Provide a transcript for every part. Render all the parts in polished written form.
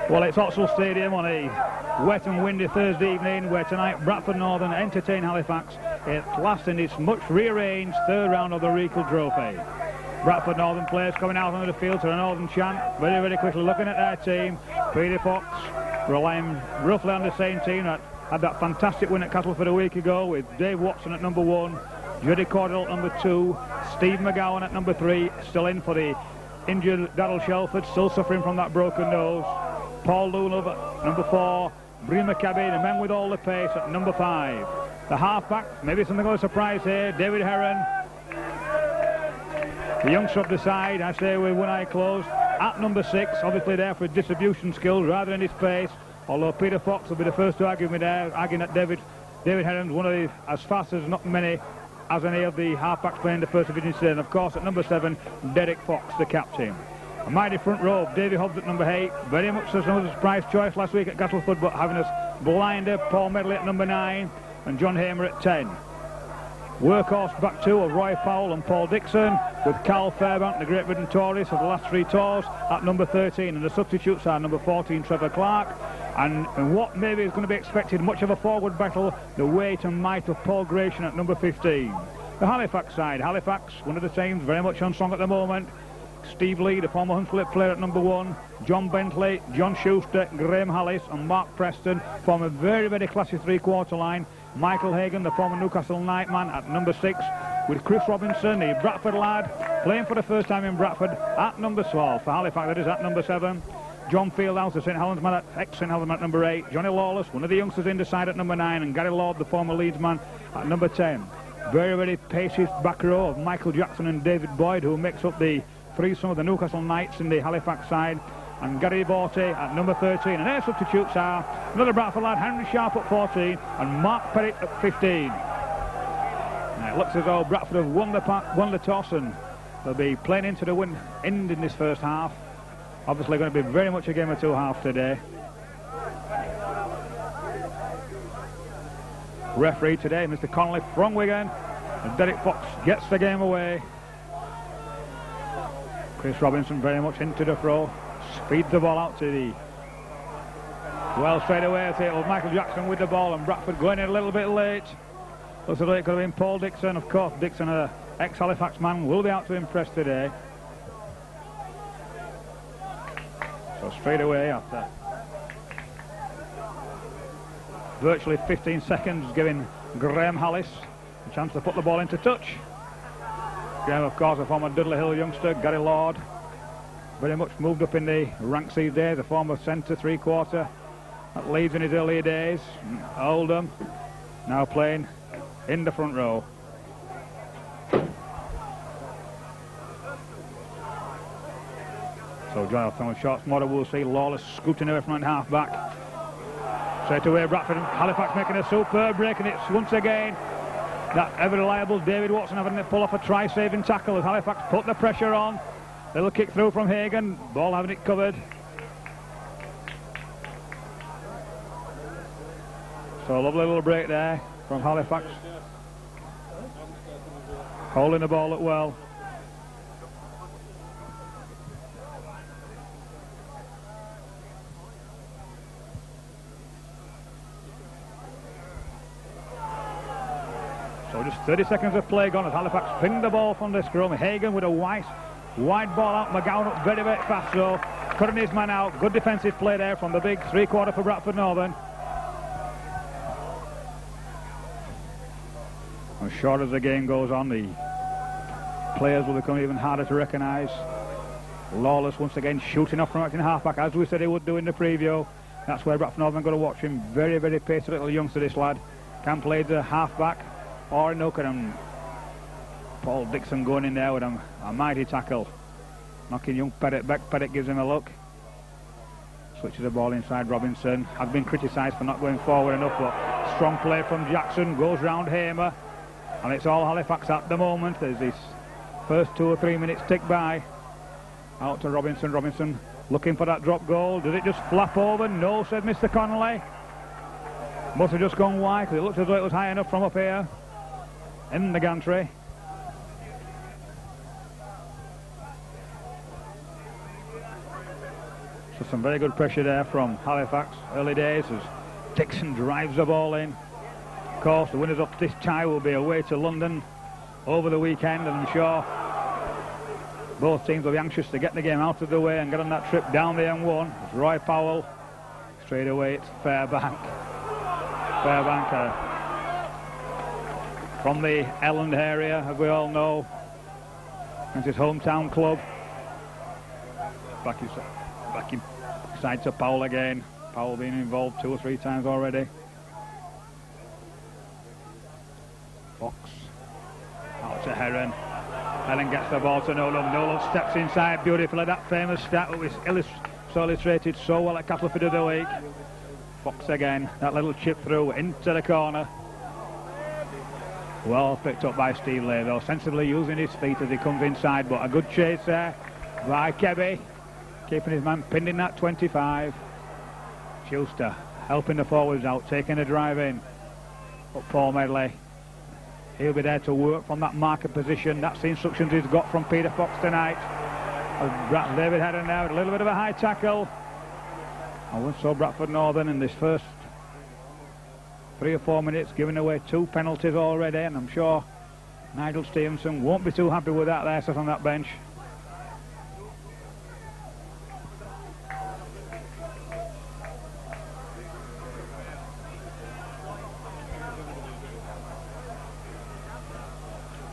Well, it's Oxford Stadium on a wet and windy Thursday evening, where tonight Bradford Northern entertain Halifax at last in its much rearranged third round of the Regal Trophy. Bradford Northern players coming out onto the field to the Northern chant, very, very quickly looking at their team. Peter Fox relying roughly on the same team that had that fantastic win at Castleford a week ago, with Dave Watson at number 1, Juddy Cordell at number 2, Steve McGowan at number 3, still in for the injured Daryl Shelford, still suffering from that broken nose. Paul Lulov at number 4, Bree McCabe, the men with all the pace, at number 5. The half-back, maybe something of a surprise here, David Herron. The youngster up the side, I say with one eye closed, at number 6, obviously there for distribution skills rather than his pace, although Peter Fox will be the first to argue with there, arguing that David Herron's one of the, as fast as not many, as any of the half-backs playing the First Division today. And of course at number 7, Derek Fox, the captain. A mighty front row of Davy Hobbs at number 8, very much as another surprise choice last week at Castleford, but having us blinder, Paul Medley at number 9 and John Hamer at 10. Workhorse back 2 of Roy Powell and Paul Dixon, with Carl Fairbank, the Great Britain tourist of the last 3 tours, at number 13, and the substitutes are number 14, Trevor Clark, and what maybe is going to be expected, much of a forward battle, the weight and might of Paul Gratian at number 15. The Halifax side, Halifax, one of the teams very much on song at the moment. Steve Lee, the former Hunslet player, at number 1, John Bentley, John Schuster, Graham Hallis and Mark Preston form a very, very classy three-quarter line. Michael Hagan, the former Newcastle Nightman, at number 6, with Chris Robinson, the Bradford lad, playing for the first time in Bradford, at number 12. For Halifax, that is at number 7. John Fieldhouse, the St Helens man, ex-St Helens man, at number 8. Johnny Lawless, one of the youngsters in the side, at number 9. And Gary Lord, the former Leeds man, at number 10. Very, very pacey back row of Michael Jackson and David Boyd, who makes up the threesome of the Newcastle Knights in the Halifax side, and Gary Vorty at number 13, and their substitutes are another Bradford lad, Henry Sharp at 14 and Mark Perrott at 15. Now it looks as though Bradford have won the toss, and they'll be playing into the end in this first half. Obviously going to be very much a game of two halves today. Referee today, Mr. Connolly from Wigan, and Derek Fox gets the game away. Chris Robinson very much into the throw, speeds the ball out to the, well, straight away I say it was Michael Jackson with the ball, and Bradford going in a little bit late. Looks as though it could have been Paul Dixon. Of course, Dixon, a ex-Halifax man, will be out to impress today. So straight away after virtually 15 seconds, giving Graham Hallis a chance to put the ball into touch. Graham, of course, a former Dudley Hill youngster. Gary Lord, very much moved up in the ranks these days, a former centre, three-quarter at Leeds in his earlier days. Oldham, now playing in the front row. So Jonathan with shots, Mother will see Lawless scooting away from half back. Straight away Bradford, Halifax making a superb break, and it's once again that ever-reliable David Watson having to pull off a try-saving tackle as Halifax put the pressure on. Little kick through from Hagan, ball having it covered. So a lovely little break there from Halifax. Holding the ball up well. So just 30 seconds of play gone as Halifax pinged the ball from the scrum. Hagan with a wide ball out. McGowan up very, very fast, so cutting his man out. Good defensive play there from the big three-quarter for Bradford Northern. As short as the game goes on, the players will become even harder to recognise. Lawless once again shooting off from acting half-back, as we said he would do in the preview. That's where Bradford Northern got to watch him. Very, very pacey little youngster, this lad. Can play the half-back or nook, and Paul Dixon going in there with a mighty tackle, knocking young Perrott back. Perrott gives him a look, switches the ball inside. Robinson has been criticised for not going forward enough, but strong play from Jackson, goes round Hamer, and it's all Halifax at the moment as this first 2 or 3 minutes tick by. Out to Robinson. Robinson looking for that drop goal. Did it just flap over? No, said Mr. Connolly. Must have just gone wide, because it looked as though it was high enough from up here in the gantry. So some very good pressure there from Halifax early days as Dixon drives the ball in. Of course, the winners of this tie will be away to London over the weekend, and I'm sure both teams will be anxious to get the game out of the way and get on that trip down the M1. It's Roy Powell. Straight away it's Fairbank. Fairbank from the Elland area, as we all know. It's his hometown club. Back inside to Powell again. Powell being involved 2 or 3 times already. Fox out to Heron. Heron gets the ball to Nolan. Nolan steps inside beautifully. That famous stat that was illustrated so well at Castleford of the week. Fox again. That little chip through into the corner. Well picked up by Steve Lay, though, sensibly using his feet as he comes inside, but a good chase there by Kebby, keeping his man pinned in that 25. Schuster helping the forwards out, taking a drive in. But Paul Medley, he'll be there to work from that marker position. That's the instructions he's got from Peter Fox tonight. David Heron now with a little bit of a high tackle. I once saw Bradford Northern in this first 3 or 4 minutes giving away 2 penalties already, and I'm sure Nigel Stevenson won't be too happy with that there, sat on that bench.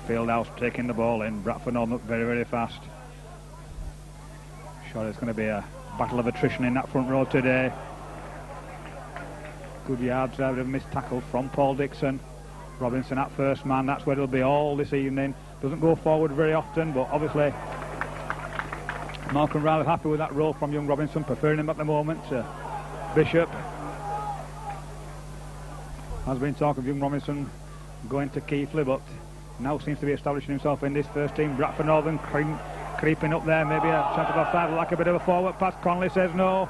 Fieldhouse taking the ball in. Bradford Northern up very, very fast. Sure there's going to be a battle of attrition in that front row today. Good yards there, a missed tackle from Paul Dixon. Robinson at first man, that's where it'll be all this evening. Doesn't go forward very often, but obviously Malcolm rather happy with that role from young Robinson, preferring him at the moment to Bishop. Has been talk of young Robinson going to Keighley, but now seems to be establishing himself in this first team. Bradford Northern creeping up there, maybe a chance of offside, like a bit of a forward pass. Conley says no.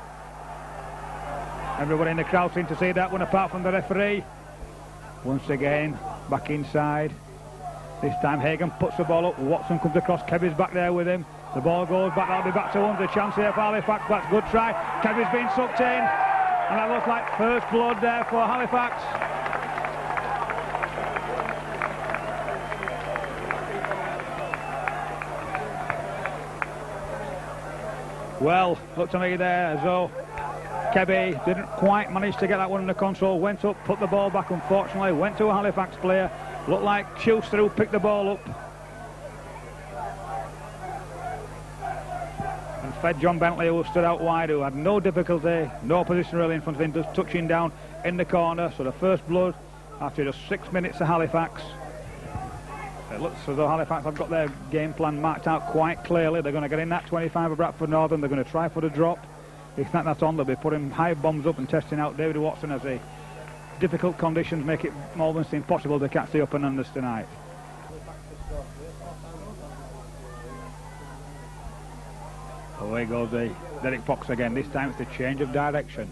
Everybody in the crowd seems to see that one, apart from the referee. Once again, back inside. This time Hagan puts the ball up. Watson comes across. Kevy's back there with him. The ball goes back. That'll be back to one. The chance here for Halifax. That's a good try. Kevy's been sucked in. And that looks like first blood there for Halifax. Well, looked to me there as though Kebby didn't quite manage to get that one under control. Went up, put the ball back, unfortunately. Went to a Halifax player. Looked like Schuster who picked the ball up. And fed John Bentley, who stood out wide, who had no difficulty, no position really in front of him, just touching down in the corner. So the first blood after just 6 minutes to Halifax. It looks as though Halifax have got their game plan marked out quite clearly. They're going to get in that 25 of Bradford Northern. They're going to try for the drop. If that's on, they'll be putting high bombs up and testing out David Watson as the difficult conditions make it almost impossible to catch the up and unders tonight. Away goes the Derek Fox again. This time it's the change of direction.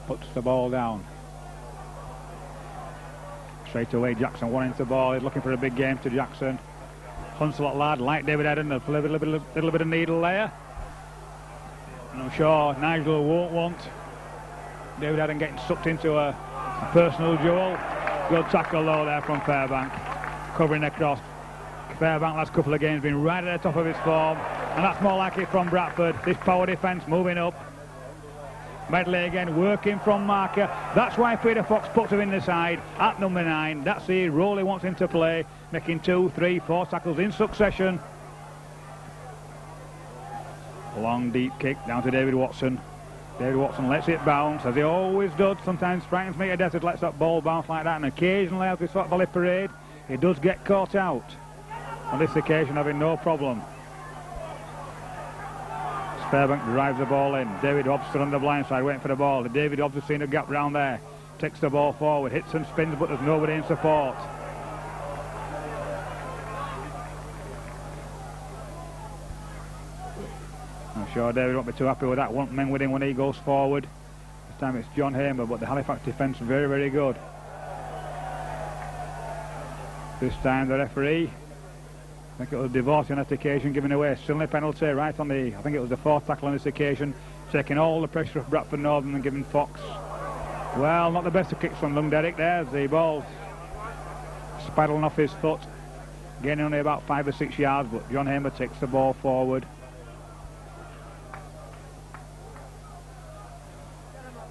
Puts the ball down. Straight away Jackson wanting the ball. He's looking for a big game to Jackson. Hunslot lad like David Eden. A little bit of needle there. And I'm sure Nigel won't want David Eden getting sucked into a personal duel. Good tackle though there from Fairbank. Covering across. Fairbank last couple of games been right at the top of his form. And that's more like it from Bradford. This power defence moving up. Medley again working from marker. That's why Peter Fox puts him in the side at number 9. That's the role he wants him to play. Making 2, 3, 4 tackles in succession. Long deep kick down to David Watson. David Watson lets it bounce, as he always does. Sometimes frightens me to death, lets that ball bounce like that, and occasionally, as we saw at Valley Parade, he does get caught out. On this occasion, having no problem. Fairbank drives the ball in. David Hobbs stood on the blind side waiting for the ball. David Hobbs has seen a gap round there. Takes the ball forward, hits and spins, but there's nobody in support. I'm sure David won't be too happy with that. Want men with him when he goes forward. This time it's John Hamer, but the Halifax defence very, very good. This time the referee, I think it was Divorce on that occasion, giving away a silly penalty right on the, I think it was the 4th tackle on this occasion. taking all the pressure off Bradford Northern and giving Fox, well, not the best of kicks from young Derek there. The ball spiraling off his foot, gaining only about 5 or 6 yards, but John Hamer takes the ball forward.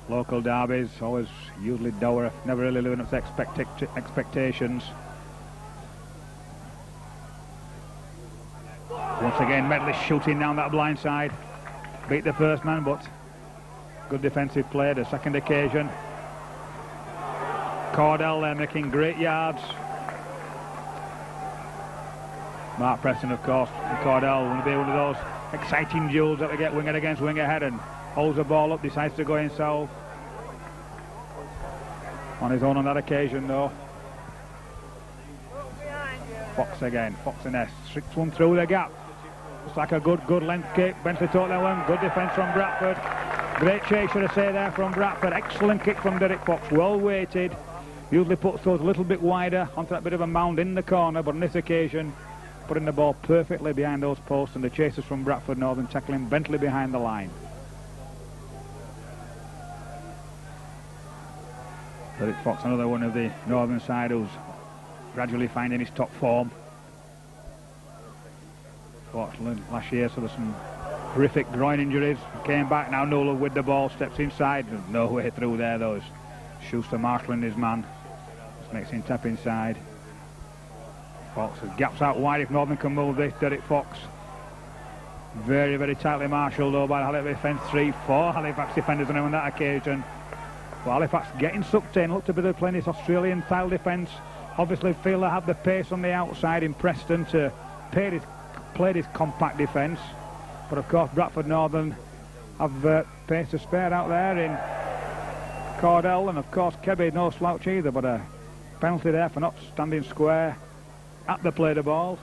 Local derbies always usually dour, never really living up to expectations. Once again, Medley shooting down that blind side. Beat the first man, but good defensive play the second occasion. Cordell there making great yards. Mark Preston, of course, and Cordell will be one of those exciting duels that we get winger against winger head, and holds the ball up, decides to go himself. On his own on that occasion, though. Fox again, Fox and S. Six one through the gap. It's like a good length kick. Bentley took that one. Good defence from Bradford. Great chase, should I say, there from Bradford. Excellent kick from Derek Fox. Well weighted. Usually puts those a little bit wider onto that bit of a mound in the corner, but on this occasion, putting the ball perfectly behind those posts, and the chasers from Bradford Northern tackling Bentley behind the line. Derek Fox, another one of the northern side who's gradually finding his top form. Fortunately, last year suffered some horrific groin injuries. Came back now, Nola with the ball, steps inside. There's no way through there, though. Schuster marshalling his man. Just makes him tap inside. Fox gaps out wide if Northern can move this. Derek Fox. Very, very tightly marshalled, though, by the Halifax defence. 3-4 Halifax defenders on him on that occasion. Well, Halifax getting sucked in, looked a bit of playing this Australian style defence. Obviously feel they have the pace on the outside in Preston to play this compact defence. But of course Bradford Northern have pace to spare out there in Cordell, and of course Kebby, no slouch either, but a penalty there for not standing square at the play the ball.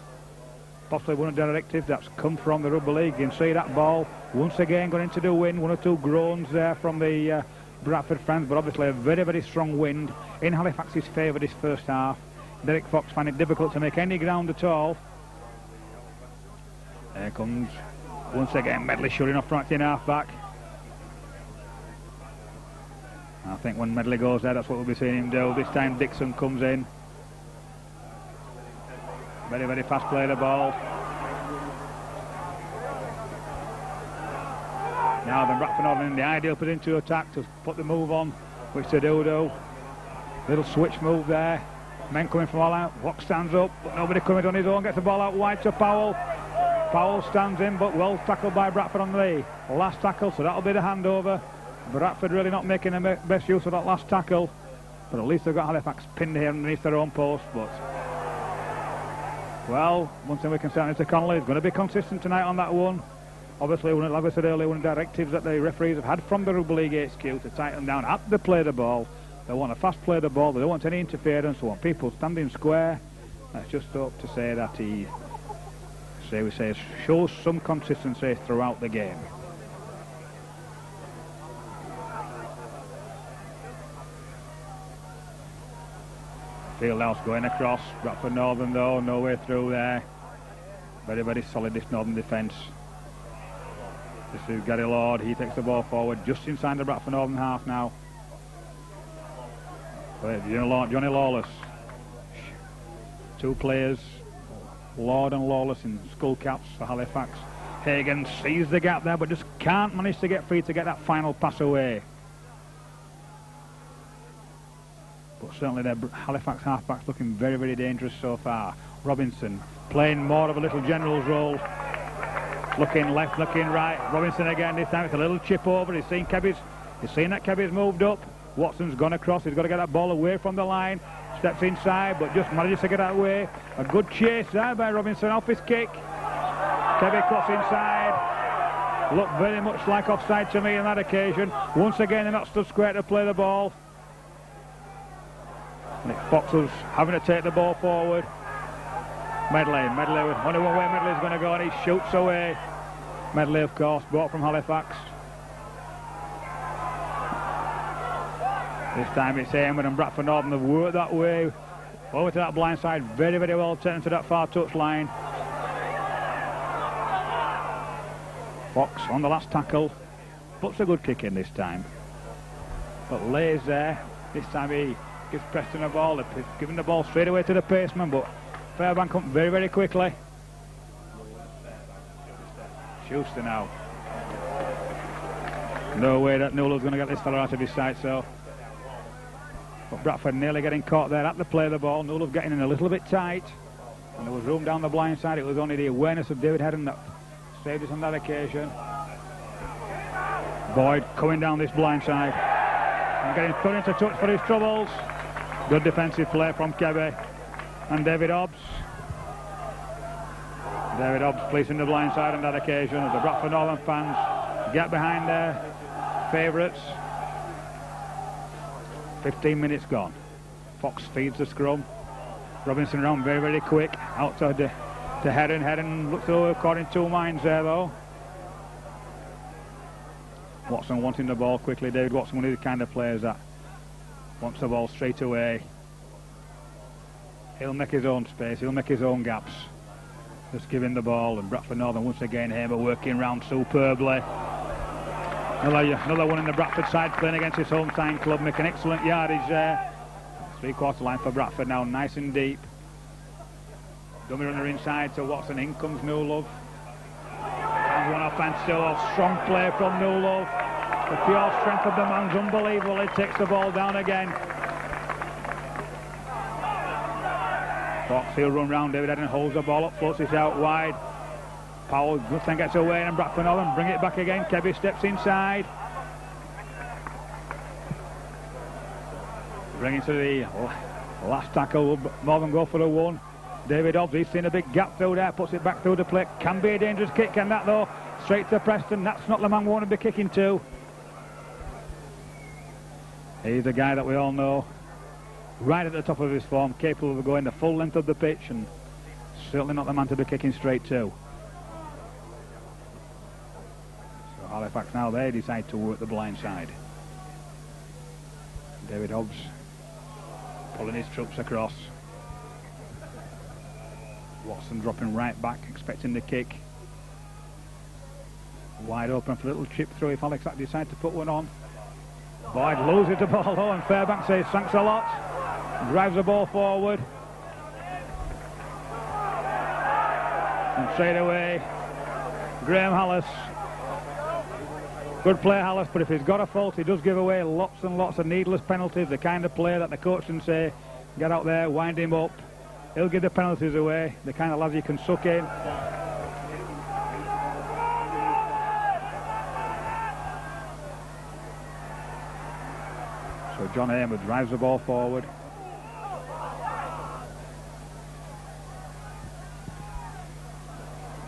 Possibly one of the directives that's come from the Rugby League. You can see that ball once again going into the wind. One or two groans there from the Bradford fans, but obviously a very, very strong wind in Halifax's favour this first half. Derek Fox found it difficult to make any ground at all. There comes once again Medley shooting off right in half back. I think when Medley goes there, that's what we'll be seeing him do. This time Dixon comes in. Very, very fast play the ball. Now then Bradford Northern in the ideal position to attack, to put the move on, which they do. Little switch move there. Men coming from all out. Fox stands up, but nobody coming on his own. Gets the ball out wide to Powell. Powell stands in, but well tackled by Bradford on the last tackle, so that'll be the handover. Bradford really not making the best use of that last tackle, but at least they've got Halifax pinned here underneath their own post. But well, one thing we can say, Mr. Connolly is going to be consistent tonight on that one. Obviously, like I said earlier, one of the directives that the referees have had from the Rugby League HQ to tighten down at the play the ball. They want to fast play the ball, they don't want any interference, they want people standing square. Let's just hope to say that he shows some consistency throughout the game. Fieldhouse going across. Bradford Northern, though, no way through there. Very, very solid, this Northern defence. This is Gary Lord. He takes the ball forward just inside the Bradford Northern half now. Johnny Lawless. Two players, Lord and Lawless, in skull caps for Halifax. Hagan sees the gap there, but just can't manage to get free to get that final pass away. But certainly their Halifax halfbacks looking very, very dangerous so far. Robinson playing more of a little general's role. Looking left, looking right. Robinson again, this time it's a little chip over. He's seen that Kebby's moved up. Watson's gone across. He's got to get that ball away from the line. Steps inside, but just manages to get that away. A good chase there by Robinson off his kick. Kebby cuts inside. Looked very much like offside to me on that occasion. Once again, they're not stood square to play the ball. Nick Fox was having to take the ball forward. Medley, only one way Medley's going to go, and he shoots away. Medley, of course, brought from Halifax. This time it's Aylmer and Bradford Northern have worked that way over to that blind side, very, very well taken to that far touch line. Fox on the last tackle. puts a good kick in this time. But Lay's there. This time he gives Preston a ball. He's giving the ball straight away to the paceman, but Fairbank up very, very quickly. Schuster now. No way that Newell's going to get this fella out of his sight, so. But Bradford nearly getting caught there at the play of the ball. Newell getting in a little bit tight. And there was room down the blind side. It was only the awareness of David Heron that saved us on that occasion. Boyd coming down this blind side. And getting put into touch for his troubles. Good defensive play from Kebby. And David Hobbs. David Hobbs policing the blind side on that occasion as the Bradford Northern fans get behind their favourites. 15 minutes gone. Fox feeds the scrum. Robinson around very, very quick. Outside to Heron. Heron looks over, caught in two minds there though. Watson wanting the ball quickly. David Watson, one of the kind of players that wants the ball straight away. He'll make his own space. He'll make his own gaps. Just giving the ball, and Bradford Northern once again Hamer working round superbly. Another one in the Bradford side playing against his hometown club, making excellent yardage there. Three-quarter line for Bradford now, nice and deep. Dummy runner inside to Watson, in comes Newell. And one offence still, strong play from Newell. The pure strength of the man's unbelievable. He takes the ball down again. Fox, he'll run round David Heron, holds the ball up, floats it out wide. Powell, good thing, gets away, and Bradford Northern bring it back again. Kebby steps inside. Bring it to the last tackle. Northern go for the one. David Hobbs, he's seen a big gap through there, puts it back through the plate. Can be a dangerous kick, can that though? Straight to Preston. That's not the man we want to be kicking to. He's a guy that we all know, right at the top of his form, capable of going the full length of the pitch, and certainly not the man to be kicking straight to. So Halifax now, they decide to work the blind side. David Hobbs pulling his troops across. Watson dropping right back, expecting the kick. Wide open for a little chip through if Halifax decide to put one on. Boyd loses the ball though, and Fairbank says thanks a lot. Drives the ball forward. And straight away, Graham Hallis. Good play, Hallis, but if he's got a fault, he does give away lots and lots of needless penalties. The kind of player that the coach can say, get out there, wind him up. He'll give the penalties away. The kind of lads you can suck in. So John Hamer drives the ball forward.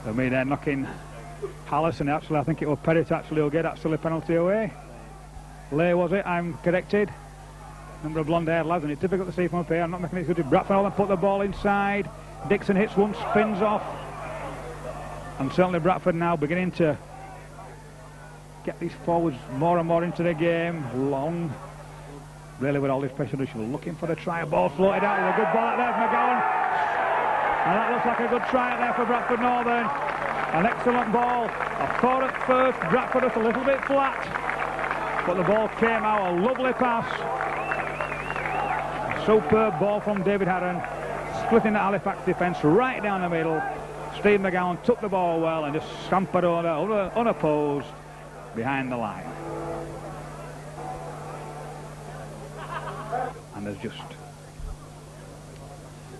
I mean, they're knocking Hallis, and actually I think it was Pettit actually will get that silly penalty away. Lay was it, I'm corrected. Number of blonde-haired lads, and it's difficult to see from up here. I'm not making it good. Bradford and put the ball inside. Dixon hits one, spins off. And certainly Bradford now beginning to get these forwards more and more into the game. Long, really with all this pressure, they should be looking for the try. Ball floated out with a good ball out there from McGowan. And that looks like a good try out there for Bradford Northern. An excellent ball. A four at first. Bradford was a little bit flat, but the ball came out. A lovely pass. A superb ball from David Heron, splitting the Halifax defence right down the middle. Steve McGowan took the ball well and just scampered over unopposed behind the line. And there's just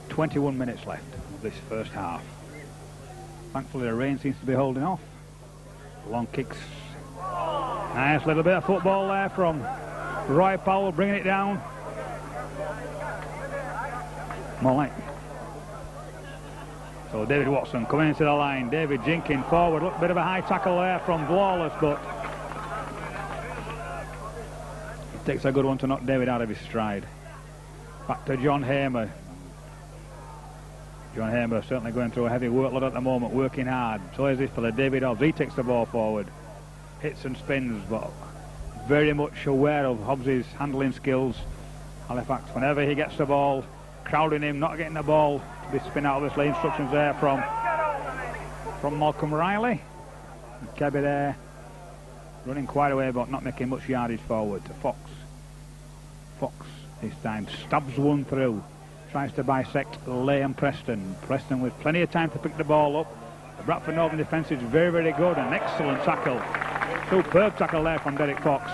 21 minutes left of this first half. Thankfully the rain seems to be holding off. Long kicks. Nice little bit of football there from Roy Powell, bringing it down. More like. So David Watson coming into the line. David jinking forward. Look, bit of a high tackle there from Lawless, but it takes a good one to knock David out of his stride. Back to John Hamer. John Hamer certainly going through a heavy workload at the moment, working hard. So is this for the David Hobbs. He takes the ball forward. Hits and spins, but very much aware of Hobbs' handling skills. Halifax, whenever he gets the ball, crowding him, not getting the ball to be spin out. Obviously instructions there from Malcolm Riley. And Kebby there running quite away but not making much yardage forward to Fox. Fox this time stabs one through, tries to bisect Leigh and Preston. Preston with plenty of time to pick the ball up. The Bradford Northern defence is very, very good. An excellent tackle. Superb tackle there from Derek Fox.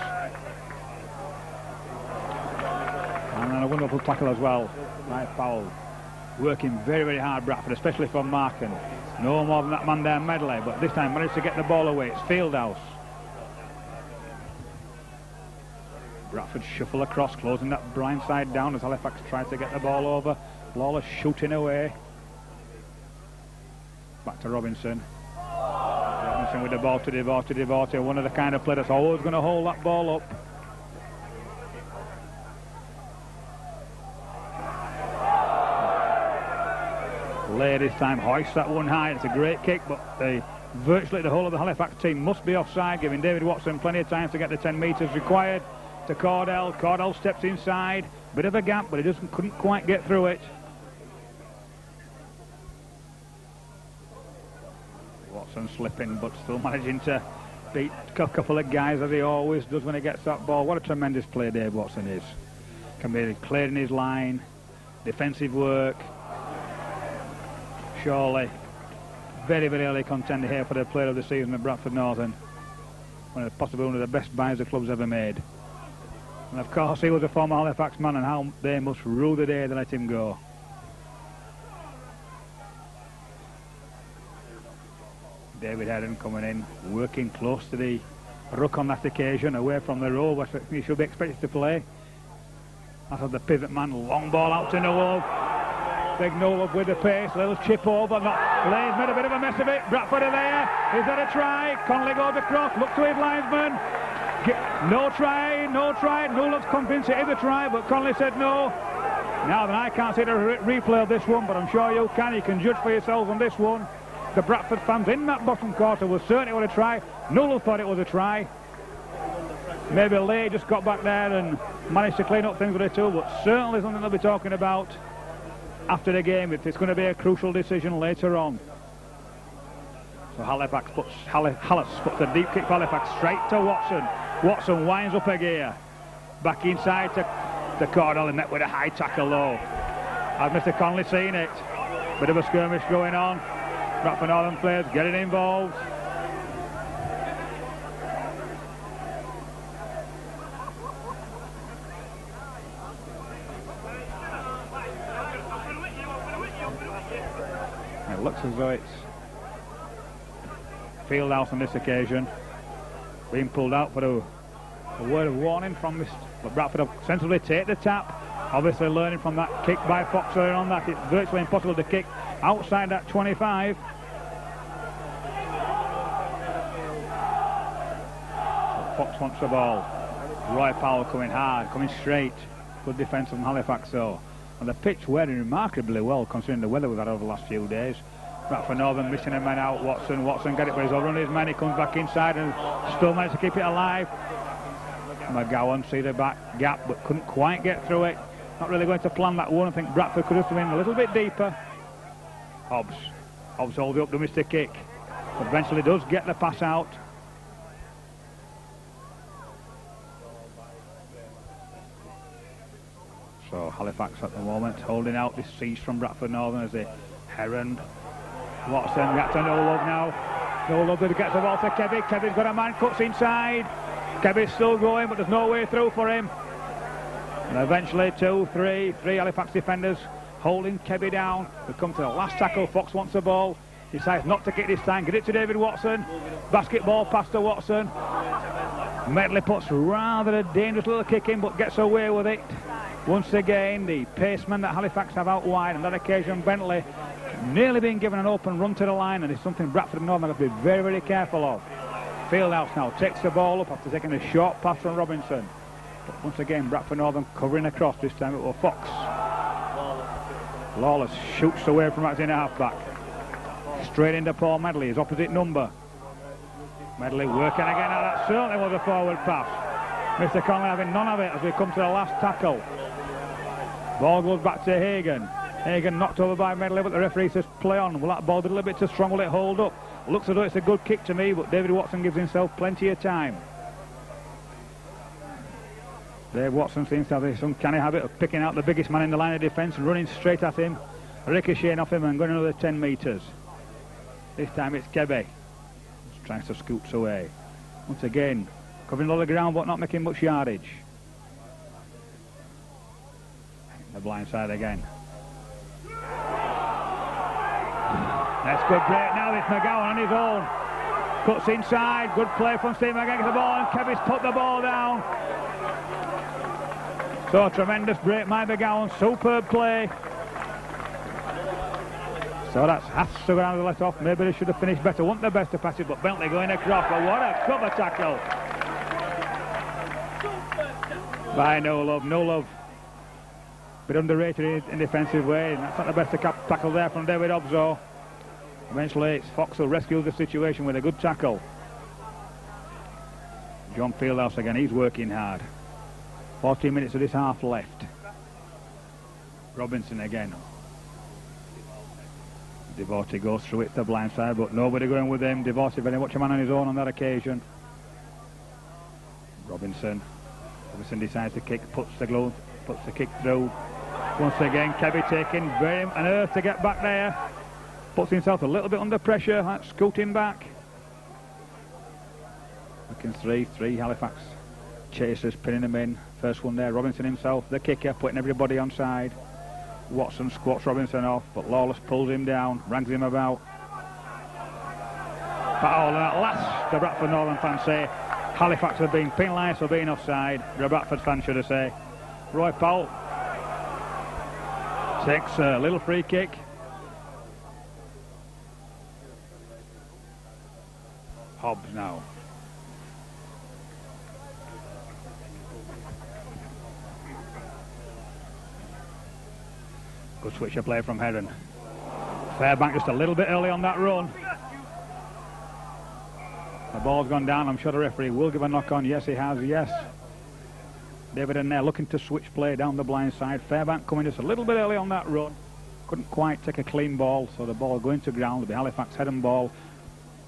And a wonderful tackle as well by Powell. Working very, very hard, Bradford, especially from Marken. No more than that man there, Medley, but this time managed to get the ball away. It's Fieldhouse. Bradford shuffle across, closing that blind side down as Halifax tries to get the ball over. Lawler shooting away. Back to Robinson. Robinson with the ball to Devorte. One of the kind of players that's always going to hold that ball up. Leigh this time hoists that one high. It's a great kick, but virtually the whole of the Halifax team must be offside, giving David Watson plenty of time to get the 10 metres required. To Cordell. Cordell steps inside. Bit of a gap, but he couldn't quite get through it. Watson slipping, but still managing to beat a couple of guys as he always does when he gets that ball. What a tremendous player Dave Watson is. Can be clearing his line, defensive work. Surely, very, very early contender here for the player of the season at Bradford Northern. Possibly one of the best buys the club's ever made. And of course he was a former Halifax man, and how they must rue the day they let him go. David Heron coming in, working close to the ruck on that occasion, away from the row, where he should be expected to play. That's the pivot man, long ball out to Noel. Big Noel with the pace, little chip over, Leigh's made a bit of a mess of it. Bradford are there, is that a try? Connolly goes across, look to his linesman. No try. No looks convinced it is a try, but Connolly said no. Now then, I can't see the replay of this one, but I'm sure you can. You can judge for yourselves on this one. The Bradford fans in that bottom quarter were certain it was a try. Null thought it was a try. Maybe Leigh just got back there and managed to clean up things with it too, but certainly something they'll be talking about after the game if it's going to be a crucial decision later on. So Halifax puts a deep kick for Halifax straight to Watson. Watson winds up a gear. Back inside to Cordell, and met with a high tackle though. Has Mr. Connolly seen it? Bit of a skirmish going on. Bradford Northern players getting involved. It looks as though it's Fieldhouse on this occasion, being pulled out for a word of warning from this. But Bradford have sensibly take the tap, obviously learning from that kick by Fox earlier on that it's virtually impossible to kick outside that 25. Fox wants the ball. Roy Powell coming hard, coming straight. Good defence from Halifax though. And the pitch wearing remarkably well considering the weather we've had over the last few days. Bradford Northern missing a man out. Watson get it, but he's overrun his man. He comes back inside and still managed to keep it alive. McGowan see the back gap but couldn't quite get through it. Not really going to plan that one. I think Bradford could have come in a little bit deeper. Hobbs holds up the Mr. Kick. Eventually does get the pass out. So Halifax at the moment holding out this siege from Bradford Northern as they Heron. Watson gets to Noel now. Noel gets the ball to Kebby. Kebby's got a man, cuts inside. Kebby's still going, but there's no way through for him. And eventually three Halifax defenders holding Kebby down. We come to the last tackle. Fox wants the ball. Decides not to kick this time. Get it to David Watson. Basketball pass to Watson. Medley puts rather a dangerous little kick in, but gets away with it. Once again, the paceman that Halifax have out wide. On that occasion, Bentley nearly being given an open run to the line, and it's something Bradford and Northern have to be very, very careful of. Fieldhouse now takes the ball up after taking a short pass from Robinson. But once again, Bradford Northern covering across. This time it was Fox. Lawless shoots away from that inner half-back. Straight into Paul Medley, his opposite number. Medley working again. Now that certainly was a forward pass. Mr. Connolly having none of it as we come to the last tackle. Ball goes back to Hagan. Hagan knocked over by Medley, but the referee says play on. Well, that ball a little bit too strong. Will it hold up? Looks as though it's a good kick to me, but David Watson gives himself plenty of time. Dave Watson seems to have this uncanny habit of picking out the biggest man in the line of defence and running straight at him, ricocheting off him and going another 10 metres. This time it's Kebby. Just tries to scoot away. Once again, covering all the ground but not making much yardage. The blind side again. That's good break now, it's McGowan on his own. Cuts inside, good play from Steve McGowan, gets the ball and Kebby's put the ball down. So tremendous break by McGowan, superb play. So that's has to go down the let off. Maybe they should have finished better. Want the best to pass it, but Bentley going across. But what a cover tackle by No Love. Bit underrated in defensive way. And that's not the best tackle there from David Obzo. Eventually it's Fox who rescues the situation with a good tackle. John Fieldhouse again, he's working hard. 14 minutes of this half left. Robinson again. Devote goes through it to the blind side, but nobody going with him. Devote very much a man on his own on that occasion. Robinson decides to kick, puts the kick through. Once again, Kebby taking very an earth to get back there. Puts himself a little bit under pressure, scooting back. Looking three Halifax chasers pinning him in. First one there, Robinson himself, the kicker, putting everybody on side. Watson squats Robinson off, but Lawless pulls him down, rangs him about. Foul, and at last, the Bradford Northern fans say Halifax have been penalised for being offside. The Bradford fans should have say. Roy Powell takes a little free kick. Hobbs now. Good switch of play from Heron. Fairbank just a little bit early on that run. The ball's gone down. I'm sure the referee will give a knock on. Yes, he has. Yes. David in there looking to switch play down the blind side. Fairbank coming just a little bit early on that run. Couldn't quite take a clean ball, so the ball going to ground. The Halifax Heron ball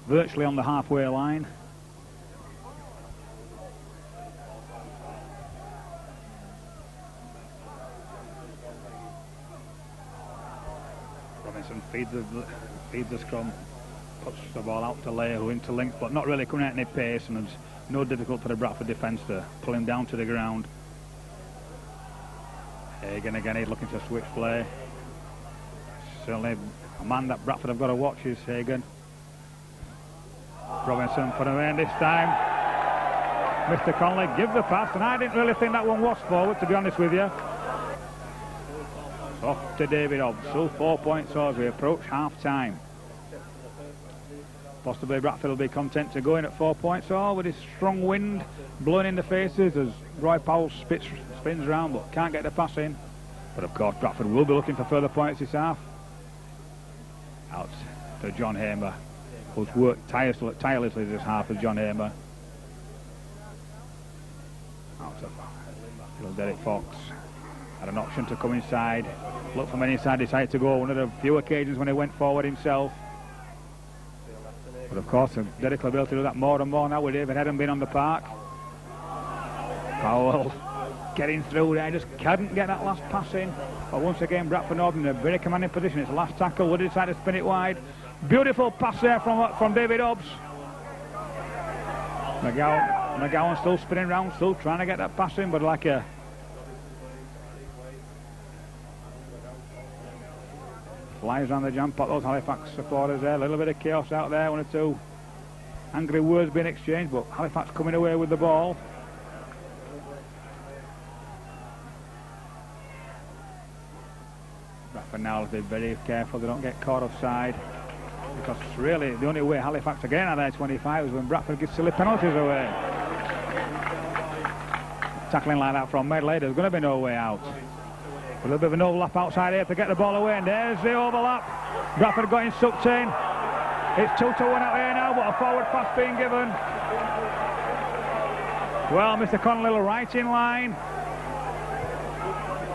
virtually on the halfway line. Robinson feeds the scrum, puts the ball out to Leigh, who into length, but not really coming at any pace, and there's no difficult for the Bradford defence to pull him down to the ground. Hagan again, he's looking to switch play. Certainly a man that Bradford have got to watch is Hagan. Robinson put him in this time. Mr. Conley give the pass, and I didn't really think that one was forward, to be honest with you. Off to David Hobbs, so 4 points as we approach half-time. Possibly Bradford will be content to go in at 4 points all with his strong wind blowing in the faces as Roy Powell spins around but can't get the pass in. But of course Bradford will be looking for further points this half. Out to John Hamer, who's worked tirelessly this half as John Hamer. Out to little Derek Fox. Had an option to come inside. Looked from inside, decided to go. One of the few occasions when he went forward himself. But of course, Derek will be able to do that more and more now with David Heron being on the park. Powell getting through there, just couldn't get that last pass in. But once again, Bradford Northern in a very commanding position. It's the last tackle. Would decide to spin it wide. Beautiful pass there from David Hobbs. McGowan still spinning round, still trying to get that pass in, but like a flies around the jam pot, those Halifax supporters there. A little bit of chaos out there, one or two angry words being exchanged, but Halifax coming away with the ball. Bradford now will be very careful they don't get caught offside, because really the only way Halifax are getting out of their 25 is when Bradford gives silly penalties away. Tackling like that from Medley, there's going to be no way out. A little bit of an overlap outside here to get the ball away, and there's the overlap. Bradford got in sucked in. It's 2-1 out here now, but a forward pass being given. Well, Mr. Connell right in line.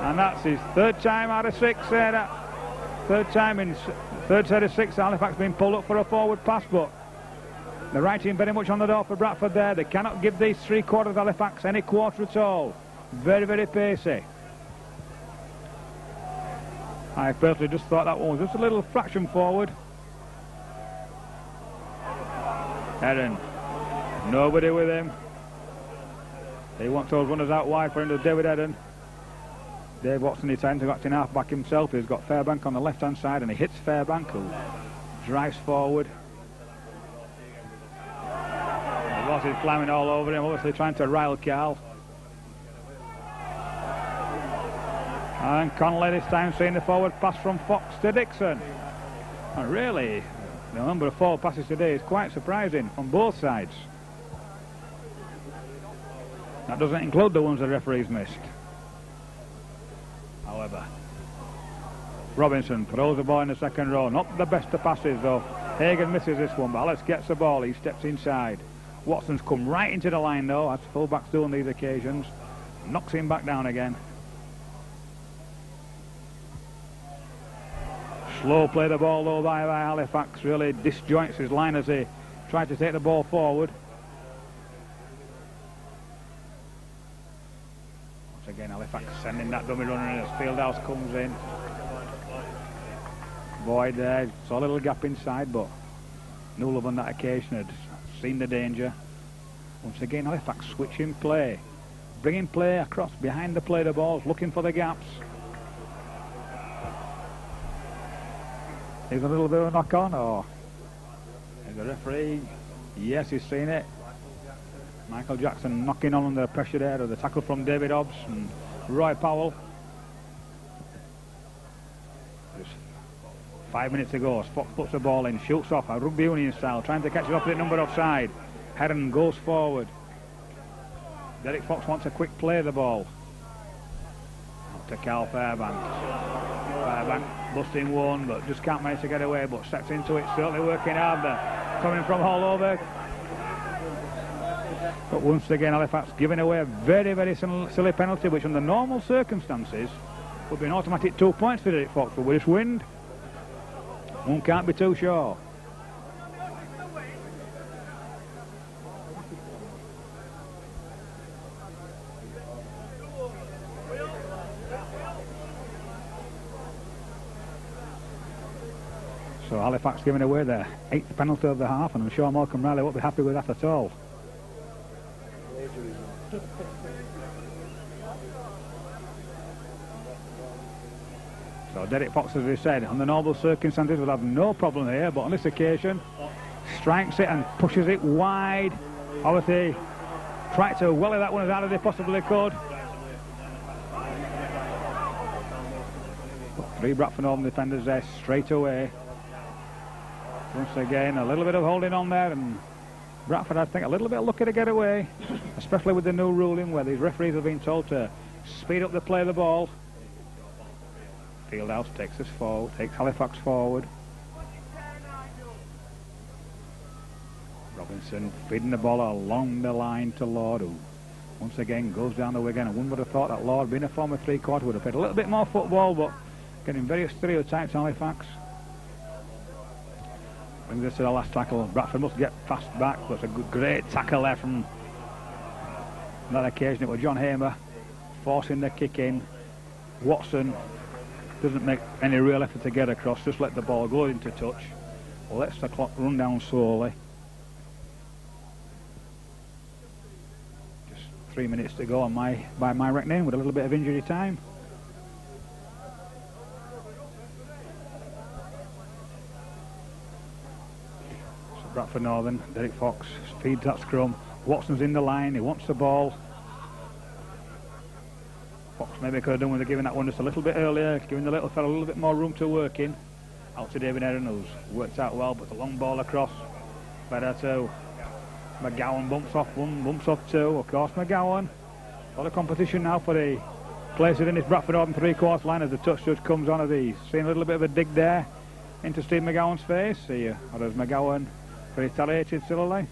And that's his third time out of six there. That third set of six, Halifax being pulled up for a forward pass, but the writing very much on the door for Bradford there. They cannot give these three quarters of Halifax any quarter at all. Very, very pacey. I personally just thought that one was just a little fraction forward. Heron, nobody with him. He wants those runners out wide for him to David Heron. Dave Watson, he's trying to go in half back himself. He's got Fairbank on the left-hand side, and he hits Fairbank, who drives forward. Ross is climbing all over him, obviously trying to rile Carl. And Connolly this time seeing the forward pass from Fox to Dixon. And really, the number of forward passes today is quite surprising from both sides. That doesn't include the ones the referees missed. However, Robinson throws the ball in the second row. Not the best of passes though. Hagan misses this one, but Alice gets the ball. He steps inside. Watson's come right into the line though, as fullbacks do on these occasions. Knocks him back down again. Slow play the ball though by Halifax. Really disjoints his line as he tried to take the ball forward. Once again Halifax sending that dummy runner in as Fieldhouse comes in. Boyd there, saw a little gap inside, but Newlove on that occasion had seen the danger. Once again Halifax switching play, bringing play across behind the play the balls, looking for the gaps. Is a little bit of a knock on, or is the referee? Yes, he's seen it. Michael Jackson knocking on under pressure there of the tackle from David Hobbs and Roy Powell. Just 5 minutes ago, Fox puts the ball in, shoots off a rugby union style, trying to catch it off the number offside. Heron goes forward. Derek Fox wants a quick play of the ball. Up to Carl Fairbank. Fairbank busting one, but just can't manage to get away, but steps into it, certainly working hard there. Coming from all over. But once again, Halifax giving away a very, very silly penalty, which under normal circumstances would be an automatic 2 points for Derek Fox, but with this wind, one can't be too sure. So Halifax giving away their 8th penalty of the half, and I'm sure Malcolm Riley won't be happy with that at all. So Derek Fox, as we said, under normal circumstances would have no problem here, but on this occasion strikes it and pushes it wide. Obviously tried to welly that one as hard as they possibly could. But 3 Bradford Northern defenders there straight away. Once again, a little bit of holding on there, and Bradford, I think, a little bit lucky to get away, especially with the new ruling where these referees have been told to speed up the play of the ball. Fieldhouse takes us forward, takes Halifax forward. Robinson feeding the ball along the line to Lord, who once again goes down the Wigan. And one would have thought that Lord, being a former three-quarter, would have played a little bit more football, but getting very stereotyped Halifax. Brings us to the last tackle. Bradford must get fast back, but it's a great tackle there from that occasion. It was John Hamer forcing the kick in. Watson doesn't make any real effort to get across, just let the ball go into touch. Lets the clock run down slowly. Just 3 minutes to go on by my reckoning, with a little bit of injury time. Bradford Northern, Derek Fox feeds that scrum. Watson's in the line, he wants the ball. Fox maybe could have done with giving that one just a little bit earlier, giving the little fella a little bit more room to work in. Out to David Heron, who's worked out well, but the long ball across. Better to McGowan, bumps off one, bumps off two. Of course, McGowan. A lot of competition now for the places in this Bradford Northern three-quarter line as the touch judge comes on. He's seeing a little bit of a dig there into Steve McGowan's face. Or does McGowan retaliated similarly?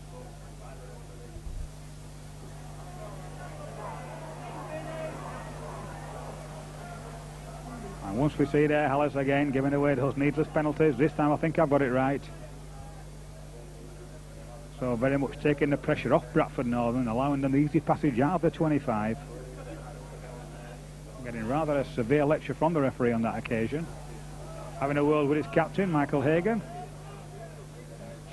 And once we see there, Hallis again giving away those needless penalties. This time I think I've got it right. So very much taking the pressure off Bradford Northern, allowing them the easy passage out of the 25. Getting rather a severe lecture from the referee on that occasion. Having a word with his captain, Michael Hagan.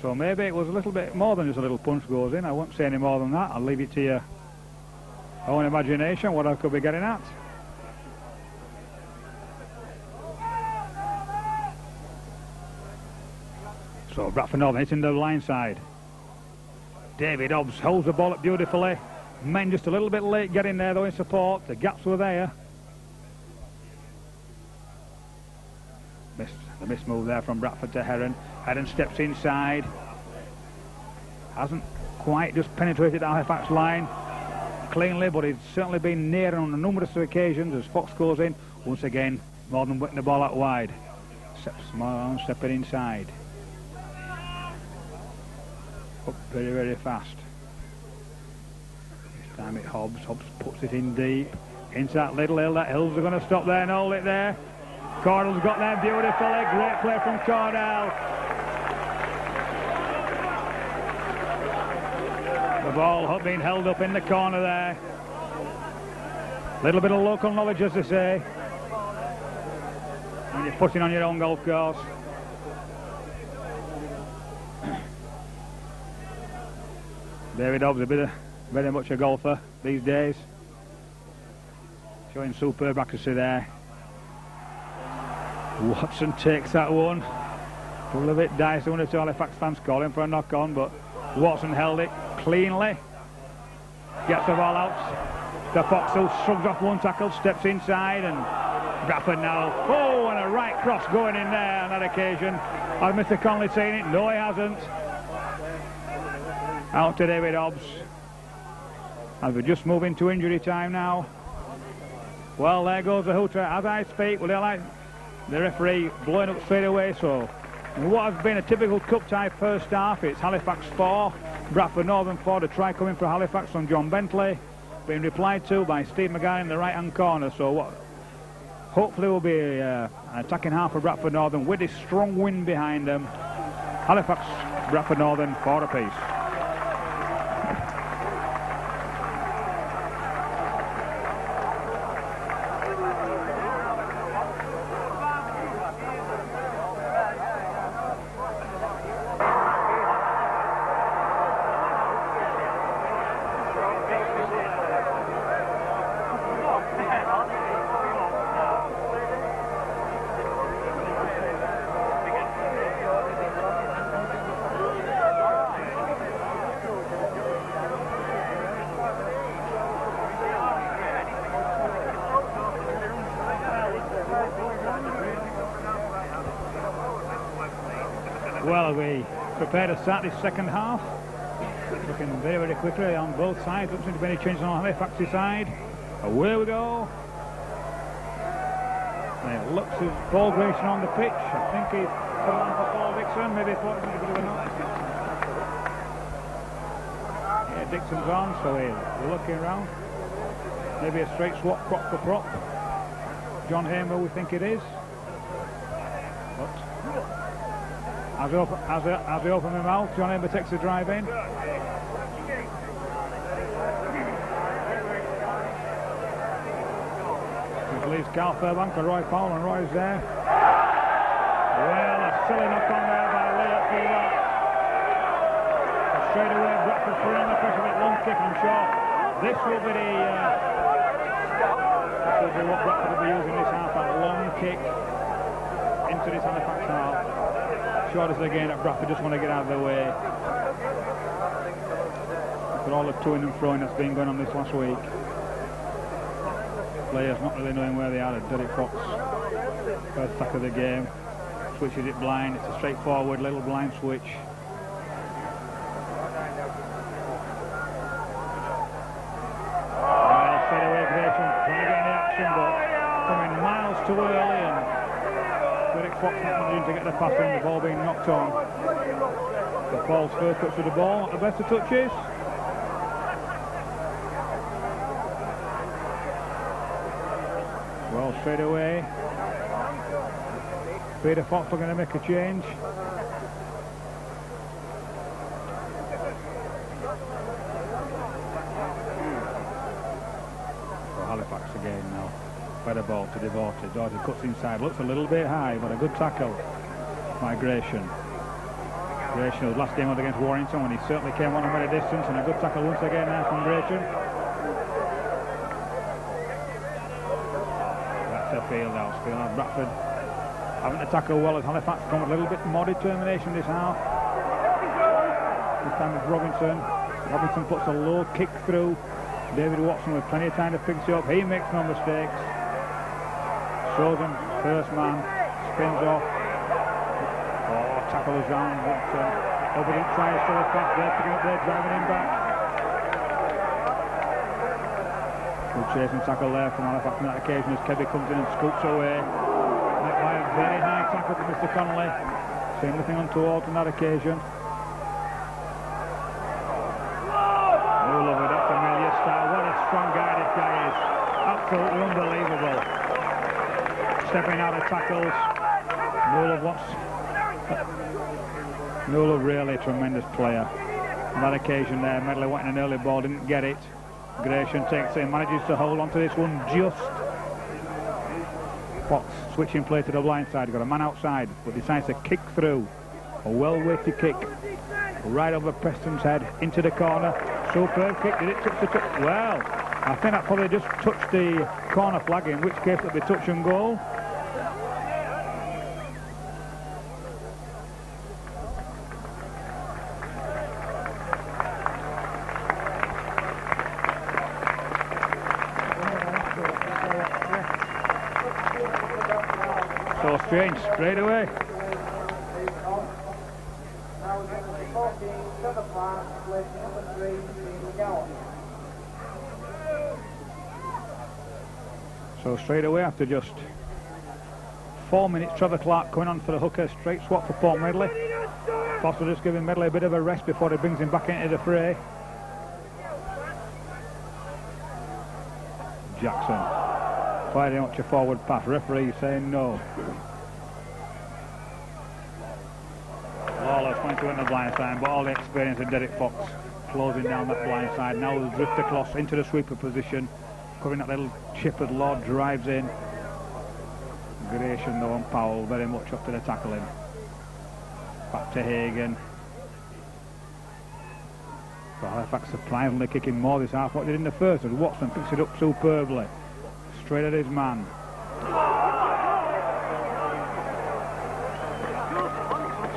So maybe it was a little bit more than just a little punch goes in. I won't say any more than that. I'll leave it to your own imagination what I could be getting at. So Bradford Northern hitting the line side. David Hobbs holds the ball up beautifully. Men just a little bit late getting there though in support. The gaps were there. The missed move there from Bradford to Heron. Heron steps inside. Hasn't quite just penetrated the Halifax line cleanly, but he's certainly been near on a numerous occasions as Fox goes in. Once again, more than whipping the ball out wide. Stepping inside. Up very, very fast. This time it's Hobbs. Hobbs puts it in deep. Into that little hill. That Hills are going to stop there and hold it there. Cordell's got there beautifully. Great play from Cordell. The ball being held up in the corner there. Little bit of local knowledge, as they say, when you're putting on your own golf course. David Hobbs, very much a golfer these days. Showing superb accuracy there. Watson takes that one. A little bit dicey. One or two Halifax fans calling for a knock on, but Watson held it cleanly. Gets the ball out. The Fox who shrugs off one tackle, steps inside, and Bradford now. Oh, and a right cross going in there on that occasion. Has Mr. Conley seen it? No, he hasn't. Out to David Hobbs. As we just move into injury time now. Well, there goes the hooter as I speak. Well, like the referee blowing up straight away. So in what has been a typical cup tie first half, it's Halifax 4, Bradford Northern 4. The try coming for Halifax from John Bentley, being replied to by Steve McGuire in the right hand corner. So what hopefully will be an attacking half for Bradford Northern with this strong wind behind them. Halifax, Bradford Northern 4 apiece. Well, we prepare to start this second half. Looking very, very quickly on both sides. Doesn't seem to be any changes on Halifax's side. Away we go. And it looks as Paul Grayson on the pitch. I think he's put on for Paul Dixon. Maybe thought it was a bit of a knock. Yeah, Dixon's on, so we're looking around. Maybe a straight swap, prop for prop. John Hamer, we think it is. But as they open their mouth, John Hamer takes the drive in. It leaves Carl Fairbank for Roy Powell, and Roy's there. Well, a silly knock on there by Lee Fever. Straight away, Bradford put on the pressure with long kick, I'm sure. This will be what Bradford will be using this half, a long kick into this Halifax half. Short as again at Bradford, just want to get out of the way. After all the toing and throwing that's been going on this last week. Players not really knowing where they are. Derek Fox, first attack of the game, switches it blind. It's a straightforward little blind switch. Well, straight away Grayson trying to get in the action, but coming miles too early, and Derek Fox not managing to get the pass in, the ball being knocked on. The Paul's first touch of the ball, not the best of touches. Well, straight away, Peter Fox are going to make a change. For Halifax again now. Play the ball to Devoted. Doherty cuts inside. Looks a little bit high, but a good tackle by Gratian. Gratian's last game was against Warrington when he certainly came on and made a distance, and a good tackle once again there from Gratian. That's a Fieldhouse. Fieldhouse, Bradford having to tackle well as Halifax come with a little bit more determination this half. This time it's Robinson. Robinson puts a low kick through. David Watson with plenty of time to fix it up. He makes no mistakes. Shows him first man. Spins off. Oh, tackles round Watson. Over the inside, so fast. They're picking up there, driving him back. Good chasing tackle there from Halifax on that occasion as Kebby comes in and scoops away. Met by a very high tackle to Mr. Connolly. Saying nothing untoward on that occasion. Strong guy this guy is. Absolutely unbelievable. Stepping out of tackles. Newell really a tremendous player. On that occasion there, Medley wanting an early ball, didn't get it. Gratian takes it, manages to hold on to this one just. Fox switching play to the blind side. Got a man outside, but decides to kick through. A well-weighted kick. Right over Preston's head, into the corner. Superb kick, did it touch the touch? Well, I think that probably just touched the corner flag, in which case it'll be touch and goal. So Strange, straight away. So straight away after just 4 minutes, Trevor Clark coming on for the hooker, straight swap for Port Medley. Foster just giving Medley a bit of a rest before he brings him back into the fray. Jackson firing out your forward pass, referee saying no. Lawler's trying to hit the blind side, but all the experience of Derek Fox closing down that blind side. Now the drift across into the sweeper position, covering that little chip as Lord drives in. Gratian though and Powell very much up to the tackling. Back to Hagan. So Halifax surprisingly kicking more this half what they did in the first, as Watson picks it up superbly. Straight at his man.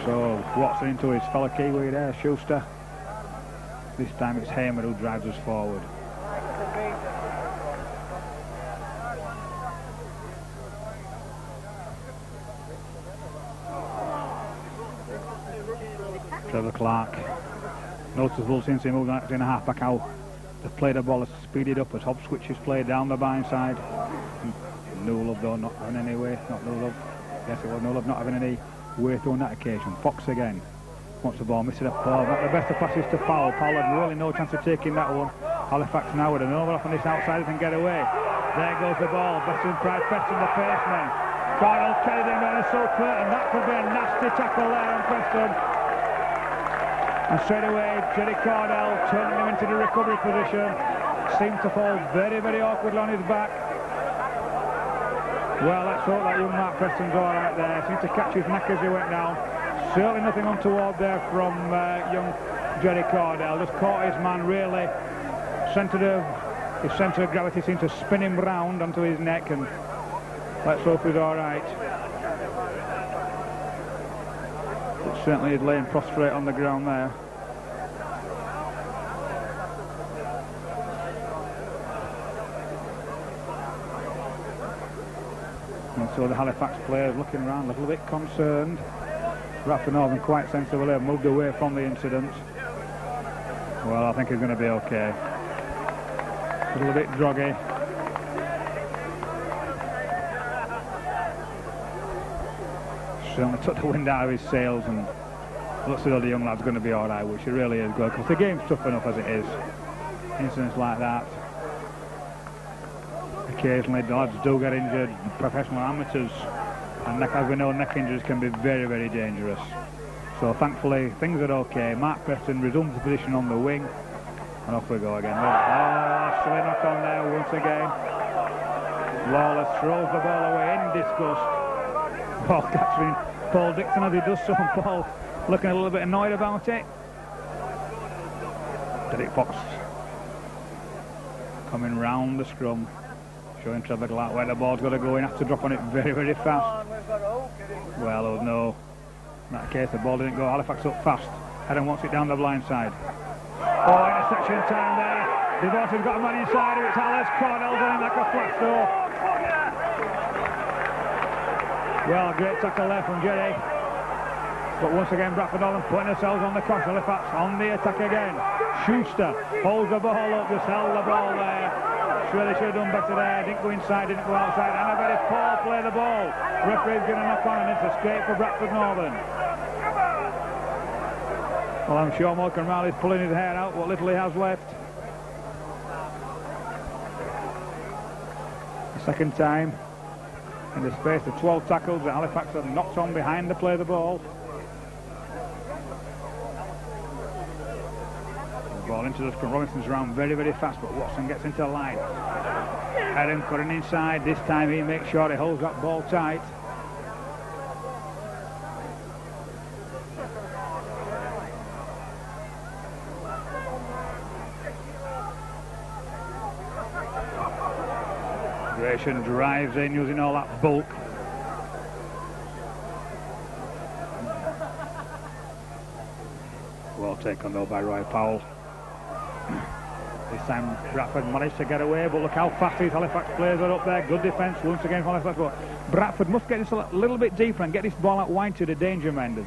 So Watson into his fellow Kiwi there, Schuster. This time it's Hamer who drives us forward. Trevor Clark. Noticeable since he moved in a half back how the play the ball has speeded up as Hobbs switches play down the blind side. Newell though not having any way, not Newell. Yes, it was Newell not having any way through on that occasion. Fox again. Wants the ball, missing a ball. Not the best of passes to Powell. Powell had really no chance of taking that one. Halifax now with an overlap on this outside and get away. There goes the ball. Preston Price, Preston the paceman. Cardell carried him down a super, and that could be a nasty tackle there on Preston. And straight away, Jerry Cardell turning him into the recovery position. Seemed to fall very, very awkwardly on his back. Well, let's hope that young Mark Preston's all right there. Seemed to catch his neck as he went down. Certainly nothing untoward there from young Jerry Cardell. Just caught his man really. His centre of gravity seemed to spin him round onto his neck, and let's hope he's all right. But certainly he's laying prostrate on the ground there. And so the Halifax players looking around a little bit concerned. Bradford Northern quite sensible, they've moved away from the incident. Well, I think he's going to be okay. A little bit groggy. Certainly took the wind out of his sails, and looks as though the young lad's going to be alright, which he really is good, because the game's tough enough as it is. Incidents like that. Occasionally the lads do get injured, professional amateurs, and as we know, neck injuries can be very, very dangerous. So thankfully things are okay. Mark Preston resumes the position on the wing, and off we go again. Oh, silly knock on there once again. Lawless throws the ball away in disgust. Ball capturing Paul Dixon as he does so, and Paul looking a little bit annoyed about it. Derek Fox coming round the scrum, showing Trevor Clark where the ball's got to go. He has to drop on it very, very fast. Well, oh no. In that case, the ball didn't go. Halifax up fast. Heron wants it down the blind side. Oh, intersection time there. DeVos has got a man inside of it. Alice Cornell's on him like a flat door. Well, great tackle there from Jerry. But once again, Bradford Northern putting themselves on the cross. Halifax on the attack again. Schuster holds the ball up, just held the ball there. Sure, they should have done better there. Didn't go inside, didn't go outside. And a very poor play the ball. Referee's going to knock on, and it's a straight for Bradford Northern. Well, I'm sure Malcolm Riley's pulling his hair out, what little he has left. The second time in the space of 12 tackles that Halifax have knocked on behind to play the ball. Ball into the scrum. Robinson's around very, very fast, but Watson gets into the line. Adam cutting inside. This time he makes sure he holds that ball tight. Gratian drives in using all that bulk. Well taken though by Roy Powell. This time Bradford managed to get away, but look how fast these Halifax players are up there. Good defence once again from Halifax. But Bradford must get this a little bit deeper and get this ball out wide to the danger men.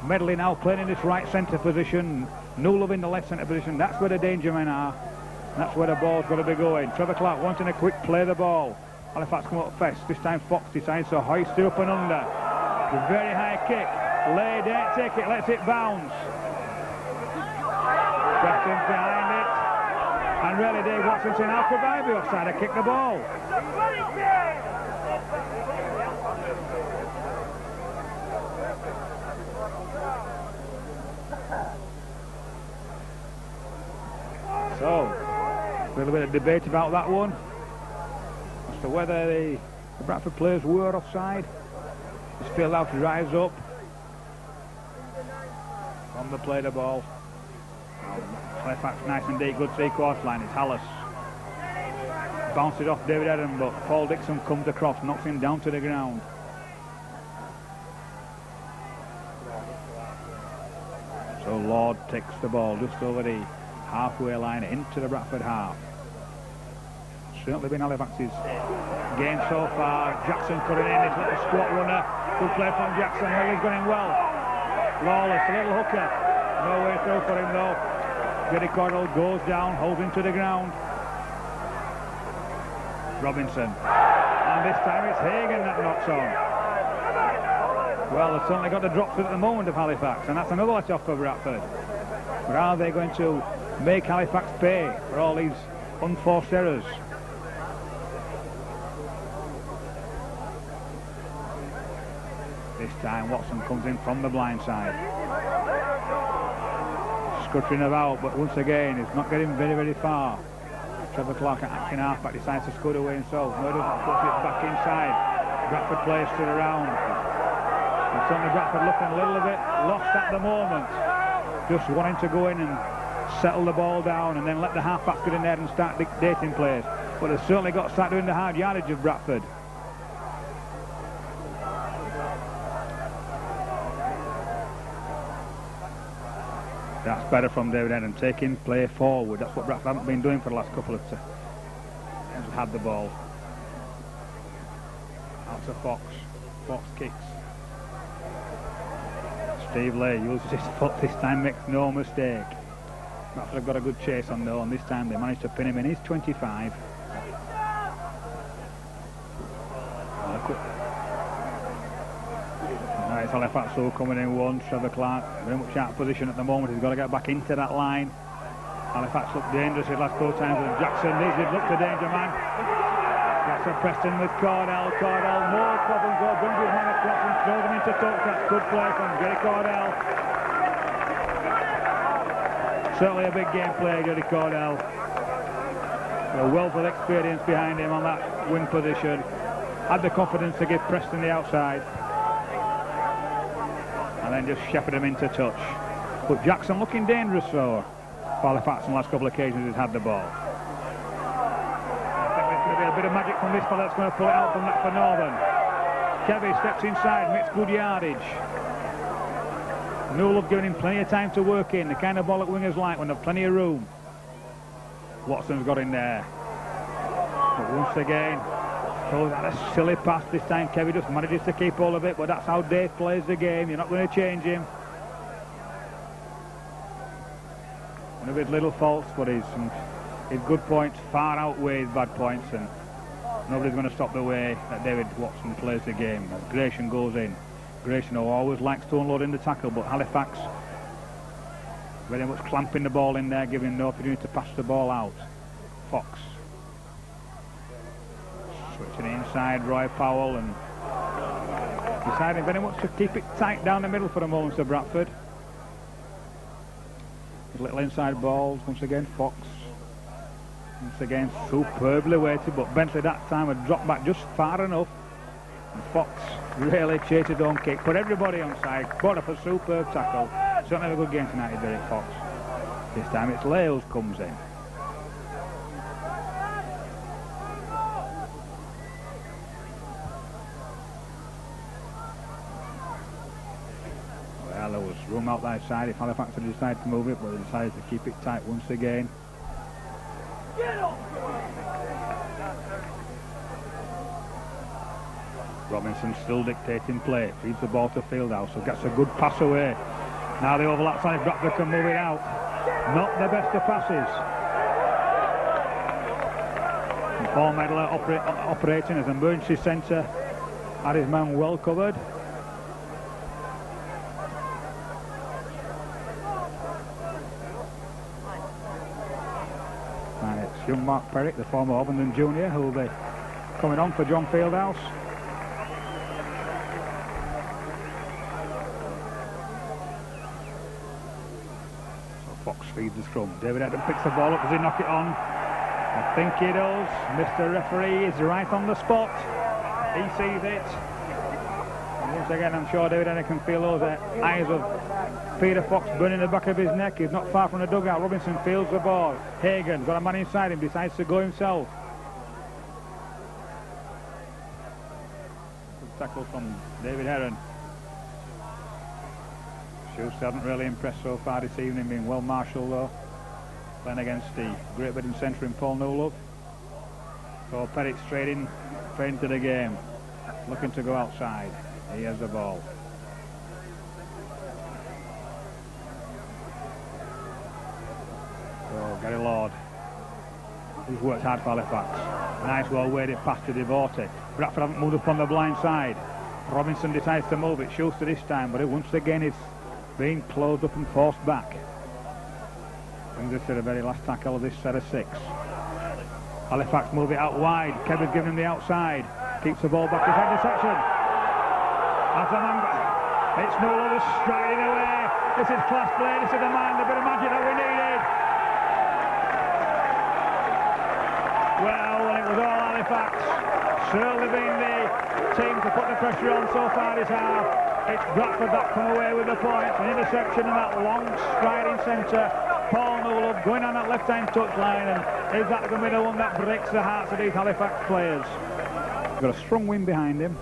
Medley now playing in this right centre position. Newlove in the left centre position. That's where the danger men are. That's where the ball's got to be going. Trevor Clark wanting a quick play the ball. Halifax come up first. This time Fox decides to hoist it up and under. A very high kick. Lay, don't take it, lets it bounce. Preston's behind it. And really Dave Watson saying, how could I be offside? I kicked the ball. So, a little bit of debate about that one as to whether the Bradford players were offside. It's Phil out drives up on the play the ball. Halifax nice and deep, good three-quarter line. It's Hallis. Bounces off David Eden, but Paul Dixon comes across, knocks him down to the ground. So Lord takes the ball just over the halfway line into the Bradford half. Certainly been Halifax's game so far. Jackson coming in, his little squat runner. Good play from Jackson. He's going well. Lawless, a little hooker. No way through for him though. Jerry Cordell goes down, holds him to the ground. Robinson. And this time it's Hagan that knocks on. Well, they've certainly got the drops at the moment of Halifax, and that's another let off for Bradford. But are they going to make Halifax pay for all these unforced errors? This time Watson comes in from the blind side. Scuttering about, but once again he's not getting very, very far. Trevor Clark at acting halfback decides to scud away himself. No, doesn't push it back inside. Bradford players stood around. And certainly Bradford looking a little bit lost at the moment. Just wanting to go in and settle the ball down and then let the halfbacks get in there and start dictating plays. But they've certainly got to start doing the hard yardage of Bradford. That's better from David Eden, taking play forward. That's what Bradford haven't been doing for the last couple of times. Had the ball. Out to Fox. Fox kicks. Steve Lay uses his foot this time, makes no mistake. Bradford have got a good chase on though, and this time they managed to pin him in. He's 25. It's Halifax so coming in once. Trevor Clark very much out of position at the moment. He's got to get back into that line. Halifax looked dangerous his last couple of times with Jackson. These did look to danger man. Jackson Preston with Cordell. Cordell, no problems though. Brings his man across and throws him into touch. That's good play from Jerry Cordell. Certainly a big game play, Jerry Cordell. A wealth of experience behind him on that wing position. Had the confidence to give Preston the outside. And then just shepherd him into touch. But Jackson looking dangerous for Halifax on the last couple of occasions he's had the ball. I think there's going to be a bit of magic from this fella that's going to pull it out from that for Northern. Kevy steps inside, makes good yardage. Newell giving him plenty of time to work in, the kind of ball that wingers like when they've plenty of room. Watson's got in there. But once again, throws out a silly pass this time. Kevy just manages to keep all of it, but that's how Dave plays the game. You're not going to change him. One of his little faults, but his good points far outweigh his bad points, and nobody's going to stop the way that David Watson plays the game. As Grayson goes in. Grayson always likes to unload in the tackle, but Halifax very much clamping the ball in there, giving him no opportunity to pass the ball out. Fox. Switching inside, Roy Powell, and deciding very much to keep it tight down the middle for a moment to Bradford. His little inside balls, once again, Fox. Once again, superbly weighted, but Bentley that time had dropped back just far enough. And Fox really chased his own kick, put everybody on side, brought up a superb tackle. Certainly have a good game tonight, Derek Fox. This time it's Lales comes in. Well, there was room out that side if Halifax had decided to move it, but they decided to keep it tight once again. Robinson still dictating play, feeds the ball to Fieldhouse, so gets a good pass away. Now the overlap side, Bradford can move it out. Not the best of passes. And Paul Medler operating as emergency centre, had his man well covered. And it's young Mark Perrick, the former Ovenden junior, who will be coming on for John Fieldhouse. Fox feeds the scrum. David Eden picks the ball up. Does he knock it on? I think he does. Mr. Referee is right on the spot. He sees it. And once again, I'm sure David Eden can feel those eyes of Peter Fox burning the back of his neck. He's not far from the dugout. Robinson fields the ball. Hagan got a man inside him, decides to go himself. Good tackle from David Heron. Schuster hasn't really impressed so far this evening, being well marshalled though. Playing against the Great Britain centre in Paul Newell. So Perrick straight into the game, looking to go outside. He has the ball. So Gary Lord, who's worked hard for Halifax. Nice well weighted pass to Devote. Bradford haven't moved up on the blind side. Robinson decides to move it. Schuster this time, but it once again is being closed up and forced back. Brings us to the very last tackle of this set of 6. Halifax move it out wide. Kevin's giving him the outside. Keeps the ball back inside the section. It's Newell striding away. This is class play. This is the man, the bit of magic that we needed. Well, when it was all Halifax, certainly been the team to put the pressure on so far this half. It's Bradford that come away with the points. An interception in that long striding centre. Paul Newell going on that left-hand touchline, and is that going to be the one that breaks the hearts of these Halifax players? Got a strong wind behind him.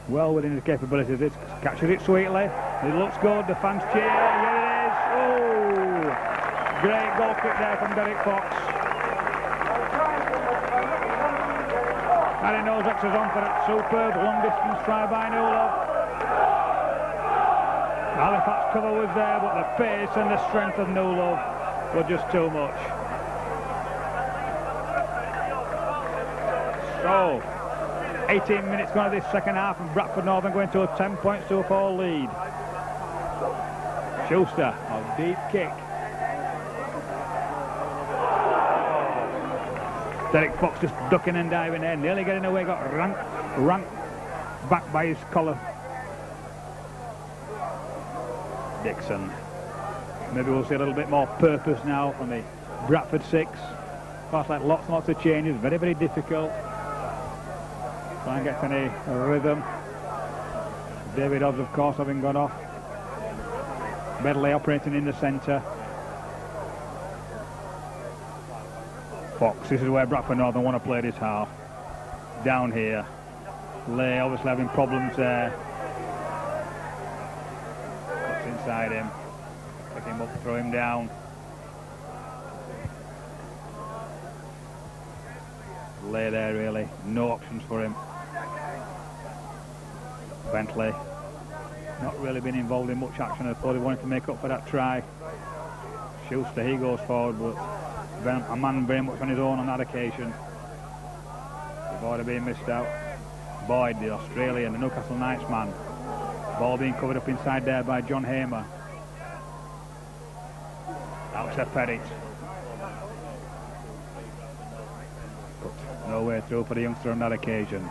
Well within his capabilities. It catches it sweetly. It looks good. The fans cheer. Here it is. Oh! Great goal kick there from Derek Fox. Harry Nosex is on for that superb long-distance try by Newell. Halifax cover was there, but the pace and the strength of Newell were just too much. So, 18 minutes gone to this second half, and Bradford Northern going to a 10 points to a 4 lead. Schuster, a deep kick. Derek Fox just ducking and diving there, nearly getting away, got ranked back by his collar. Dixon. Maybe we'll see a little bit more purpose now from the Bradford 6. Of course, like lots and lots of changes, very, very difficult. Try and get any rhythm. David Hobbs, of course, having gone off. Medley operating in the centre. Fox, this is where Bradford Northern want to play this half. Down here. Lay obviously having problems there. Puts inside him. Pick him up, throw him down. Lay there really. No options for him. Bentley. Not really been involved in much action. I thought he wanted to make up for that try. Schuster, he goes forward, but a man very much on his own on that occasion. Before being missed out. Boyd, the Australian, the Newcastle Knights man. Ball being covered up inside there by John Hamer. Out to Pettit. But no way through for the youngster on that occasion.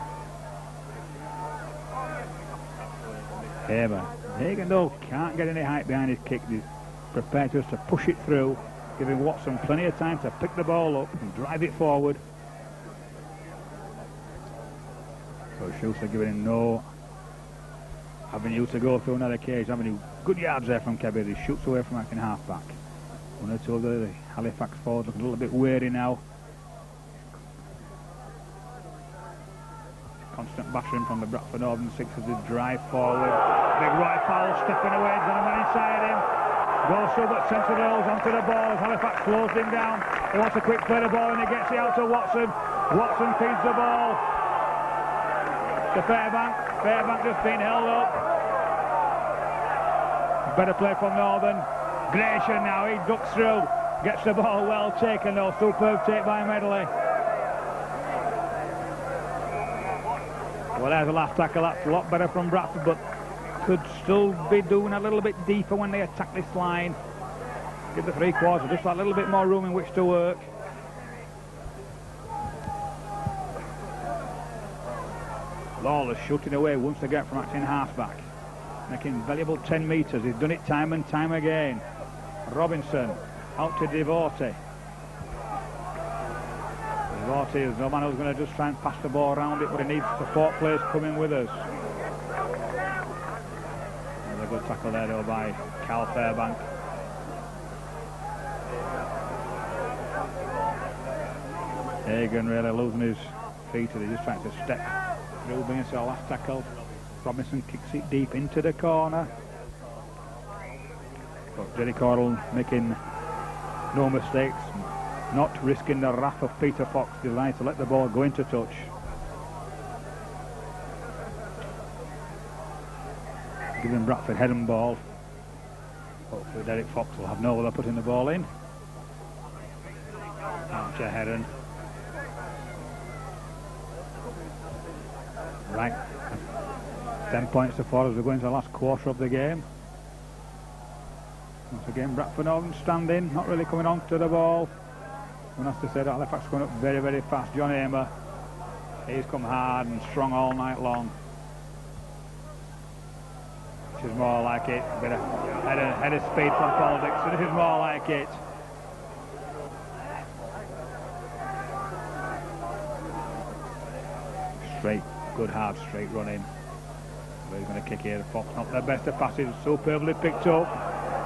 Hamer. Hagan though can't get any height behind his kick. He's prepared just to push it through, giving Watson plenty of time to pick the ball up and drive it forward. So Schuster giving him no avenue to go through on that occasion. Avenue, good yards there from Kebby. He shoots away from acting half-back. One or two of the Halifax forwards looking a little bit weary now. Constant battering from the Bradford Northern Sixers to drive forward. Big right foul, stepping away, there's a man inside him. Goes through but centre rolls onto the ball. Halifax slows him down. He wants a quick play the ball and he gets it out to Watson. Watson feeds the ball to Fairbank. Fairbank just being held up. Better play from Northern. Gratian now, he ducks through. Gets the ball well taken though. Superb take by Medley. Well, there's the last tackle. That's a lot better from Bradford, but could still be doing a little bit deeper when they attack this line. Give the three quarters just a little bit more room in which to work. Lawless shooting away once again from acting half-back. Making valuable 10 metres. He's done it time and time again. Robinson out to Devotee. Devotee is no man who's going to just try and pass the ball around it, but he needs support players coming with us. Another good tackle there though by Cal Fairbank. Hagan really losing his feet as he's just trying to step through, bringing us our last tackle. Robinson kicks it deep into the corner. But Jerry Cordell making no mistakes, not risking the wrath of Peter Fox, designed to let the ball go into touch. Giving Bradford head and ball. Hopefully Derek Fox will have no other putting the ball in. Archer Heron. Right. 10 points to 4 as we go into the last quarter of the game. Once again, Bradford Northern standing, not really coming on to the ball. One has to say that Halifax going up very, very fast. John Hamer, he's come hard and strong all night long. This is more like it. A bit of head of speed from Paul Dixon. This is more like it. Straight, good hard straight running. He's going to kick here. Fox, not the best of passes, superbly picked up.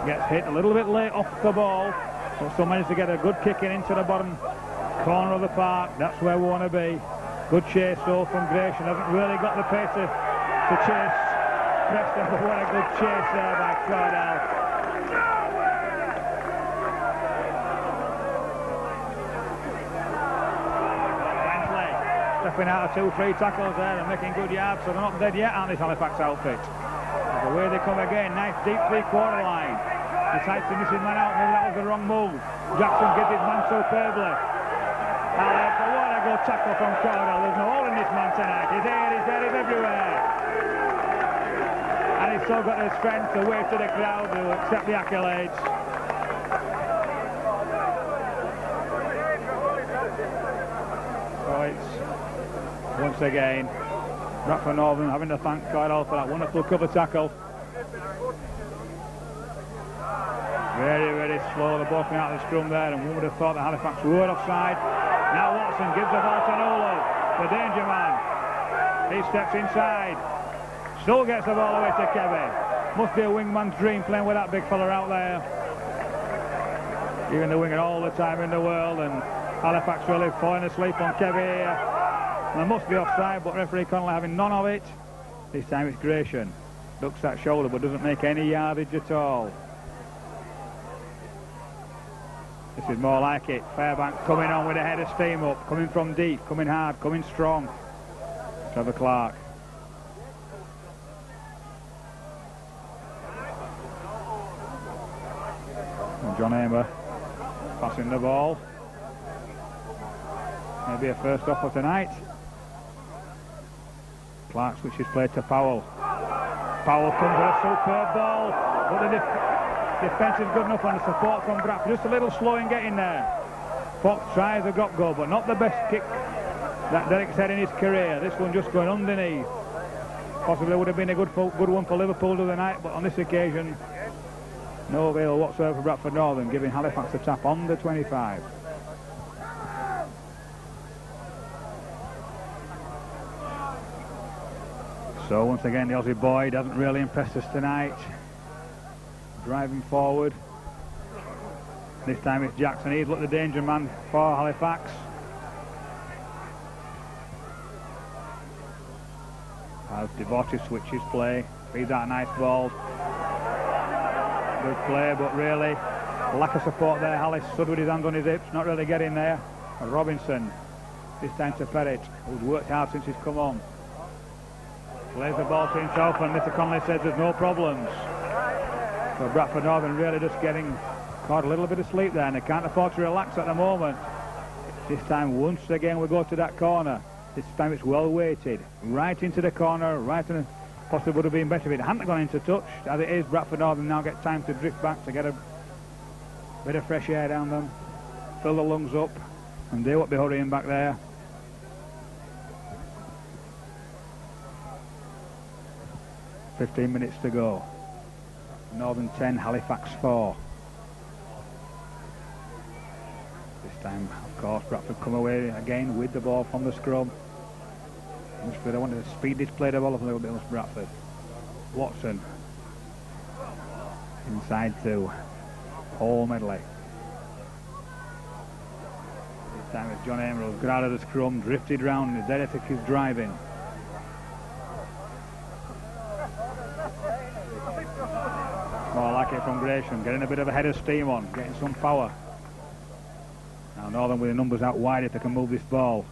Gets hit a little bit late off the ball, but still managed to get a good kick in into the bottom corner of the park. That's where we want to be. Good chase though from Gratian. Hasn't really got the pace to chase Preston, but what a good chase there by Cordell. Bentley stepping out of 2-3 tackles there and making good yards, so they're not dead yet, aren't this Halifax outfit? The way they come again, nice deep three-quarter line. Decides to miss his man out, maybe that was the wrong move. Jackson gives his man superbly. But what a good tackle from Cordell. There's no hole in this man tonight. He's here, he's there, he's everywhere. And he's still got the strength to wave to the crowd to accept the accolades. So it's, once again, Bradford Northern having to thank Cordell for that wonderful cover tackle. Very, very slow. They're both out of the scrum there, and one would have thought that Halifax were offside. Now Watson gives the ball to Nulu, the danger man. He steps inside. Still gets the ball away to Kevin. Must be a wingman's dream playing with that big fella out there. Even the winger all the time in the world, and Halifax really falling asleep on Kevin here. And there must be offside, but referee Connolly having none of it. This time it's Gratian. Ducks that shoulder, but doesn't make any yardage at all. This is more like it. Fairbank coming on with a head of steam up, coming from deep, coming hard, coming strong. Trevor Clark. And John Amer passing the ball. Maybe a first off for tonight. Clark switches play to Powell. Powell comes with a superb ball, but the defence is good enough, and the support from Bradford just a little slow in getting there. Fox tries a drop goal, but not the best kick that Derek's had in his career. This one just going underneath. Possibly would have been a good one for Liverpool the other night, but on this occasion, no avail whatsoever for Bradford Northern, giving Halifax a tap on the 25. So once again, the Aussie boy doesn't really impress us tonight. Driving forward. This time it's Jackson. He's looked the danger man for Halifax. As Devotis switches play. Feeds out a nice ball. Good play, but really lack of support there. Hallis stood with his hands on his hips, not really getting there. And Robinson, this time to Perrott, who's worked hard since he's come on. Plays the ball to himself, and Mr. Connolly says there's no problems. So Bradford Northern really just getting caught a little bit of sleep there, and they can't afford to relax at the moment. This time, once again, we go to that corner. This time it's well weighted. Right into the corner, right in. Possibly would have been better if it hadn't gone into touch. As it is, Bradford Northern now get time to drift back to get a bit of fresh air down them, fill the lungs up, and they won't be hurrying back there. .15 to go. Northern 10, Halifax 4. This time, of course, Bradford come away again with the ball from the scrum. They wanted to speed this play the ball up a little bit, was Bradford. Watson. Inside to Paul Medley. This time it's John Amer who's got out of the scrum, drifted round, and Deretic is driving. More like it from Gratian, getting a bit of a head of steam on, getting some power. Now Northern with the numbers out wide if they can move this ball.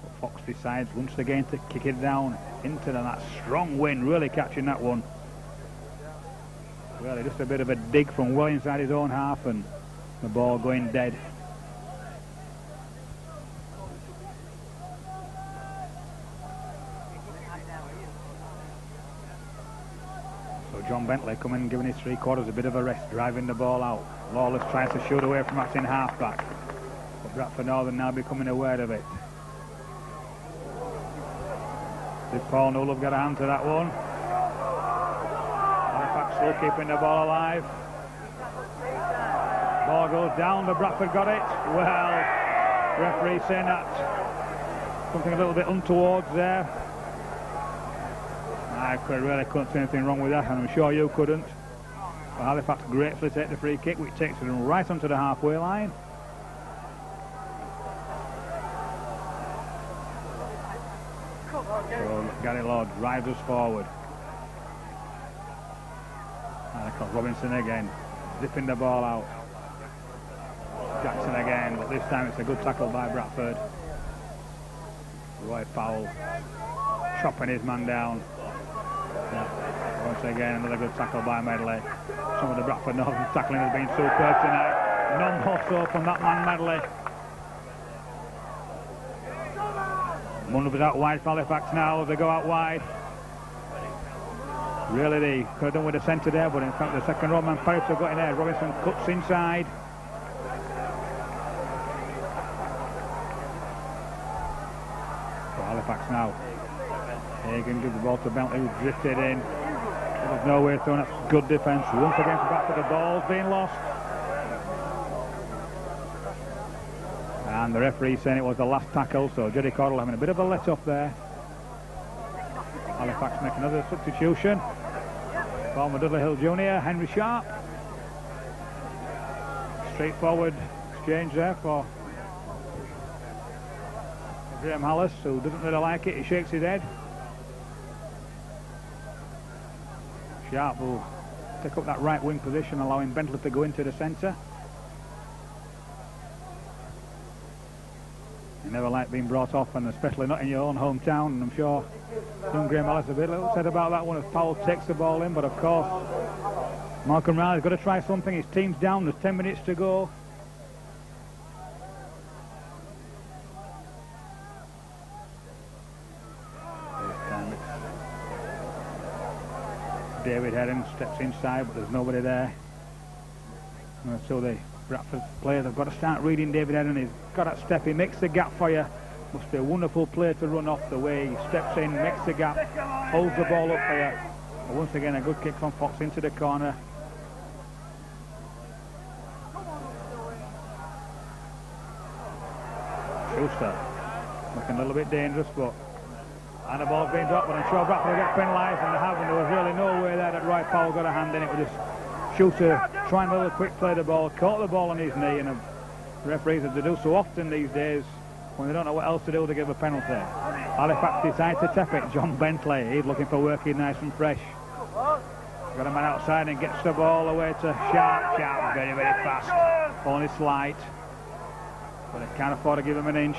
But Fox decides once again to kick it down into that strong wind, really catching that one. Really just a bit of a dig from well inside his own half, and the ball going dead. John Bentley coming, giving his three-quarters a bit of a rest, driving the ball out. Lawless tries to shoot away from that in half-back, but Bradford Northern now becoming aware of it. Did Paul Newlove get a hand to that one? Halifax still keeping the ball alive. Ball goes down, but Bradford got it. Well, referee saying that something a little bit untowards there. I really couldn't see anything wrong with that, and I'm sure you couldn't. But Halifax gratefully take the free kick, which takes them right onto the halfway line. So Gary Lord drives us forward. And across Robinson again, zipping the ball out. Jackson again, but this time it's a good tackle by Bradford. Roy Powell chopping his man down. Yeah. Once again, another good tackle by Medley. Some of the Bradford Northern tackling has been superb tonight. None more so from that man Medley. Munners out wide for Halifax now as they go out wide. Really, they could have done with the centre there, but in fact the second row man Paris have got in there. Robinson cuts inside. So Halifax now. Hagan gives the ball to Bentley, who drifted in. There's no way through. That's good defence. Once again for Bradford, the ball's being lost. And the referee saying it was the last tackle, so Juddy Cordell having a bit of a let-off there. Halifax make another substitution. Former Dudley Hill Junior, Henry Sharp. Straightforward exchange there for Graham Hallis, who doesn't really like it. He shakes his head. Sharp will take up that right wing position, allowing Bentley to go into the centre. You never like being brought off, and especially not in your own hometown, and I'm sure young Graham Hallis a bit upset about that one as Powell takes the ball in, but of course Malcolm Riley's got to try something. His team's down, there's 10 minutes to go. David Heron steps inside, but there's nobody there. And so the Bradford players have got to start reading David Heron. He's got that step, he makes the gap for you. Must be a wonderful play to run off the way he steps in, makes the gap, holds the ball up for you. And once again, a good kick from Fox into the corner. Schuster looking a little bit dangerous, but and the ball's been dropped, but I'm sure Bradford will get penalised, and they have, and there was really no way there that Roy Powell got a hand in it. With just Schuster trying a little quick play the ball, caught the ball on his knee, and the referees have to do so often these days when they don't know what else to do to give a penalty. Halifax decides to tap it. John Bentley, he's looking for working nice and fresh. Got a man outside and gets the ball away to Sharp. Sharp very, very fast. Only slight, but it can't afford to give him an inch.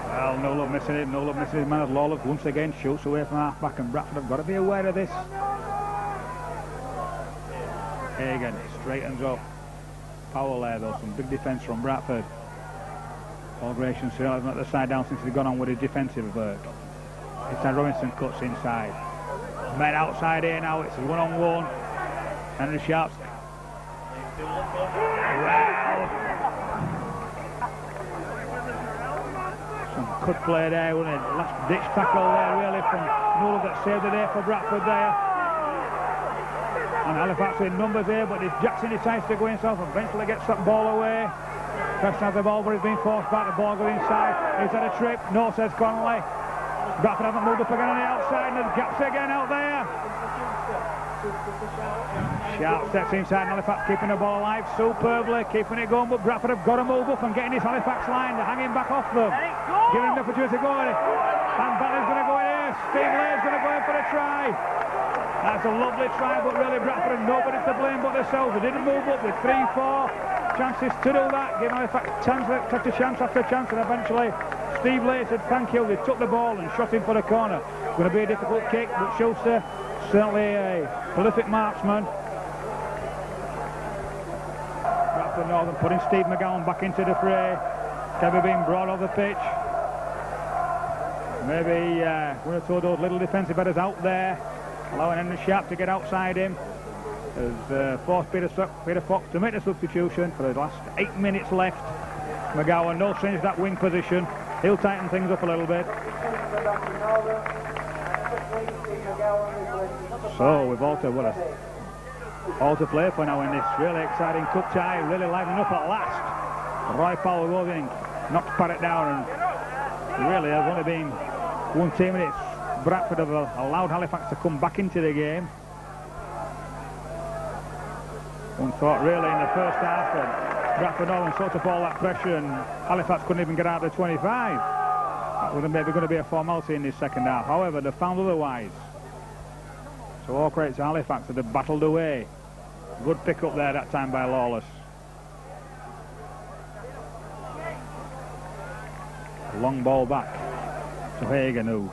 Well, no love missing it, no love missing his man as Lawless once again shoots away from half-back, and Bradford have got to be aware of this. Hagan straightens up. Powell there though, some big defence from Bradford. Paul Gratian still hasn't let the side down since he's gone on with his defensive work. This time Robinson cuts inside. Men outside here now, it's a one-on-one. Henry Sharp's. Some good play there, wasn't it? Last ditch tackle there really from Muller that saved the day for Bradford there. And Halifax in numbers here, but if Jackson decides to go himself, and eventually gets that ball away. Preston has the ball, but he's been forced back. The ball goes inside. He's had a trip. No, says Connolly. Bradford haven't moved up again on the outside, and there's gaps again out there. Sharp steps inside, and Halifax keeping the ball alive superbly, keeping it going, but Bradford have got to move up and getting this Halifax line. They're hanging back off them, giving them the opportunity to go in. And Bally's going to go in here. Steve Lay's going to go in for a try. That's a lovely try, but really Bradford have nobody to blame but themselves. They didn't move up with 3-4 chances to do that, giving Halifax chance after chance after chance, and eventually Steve Lay said thank you. They took the ball and shot in for the corner. It's going to be a difficult kick, but Schuster, certainly a prolific marksman. Bradford Northern putting Steve McGowan back into the fray. Kevin being brought off the pitch. Maybe one or two of those little defensive headers out there, allowing Henry Sharp to get outside him. Has forced Peter Fox to make the substitution for the last 8 minutes left. McGowan, no change that wing position. He'll tighten things up a little bit. So we've altered, what all to play for now in this really exciting cup tie, really livening up at last. Roy Powell goes in, knocks Parrott down, and really there's only been 1 team, and it's Bradford have allowed Halifax to come back into the game. One thought really in the first half that Bradford Northern sort of all that pressure and Halifax couldn't even get out of the 25. That was maybe going to be a formality in this second half. However, they found otherwise. So all credit to Halifax that have battled away. Good pick up there that time by Lawless. A long ball back to Hagan, who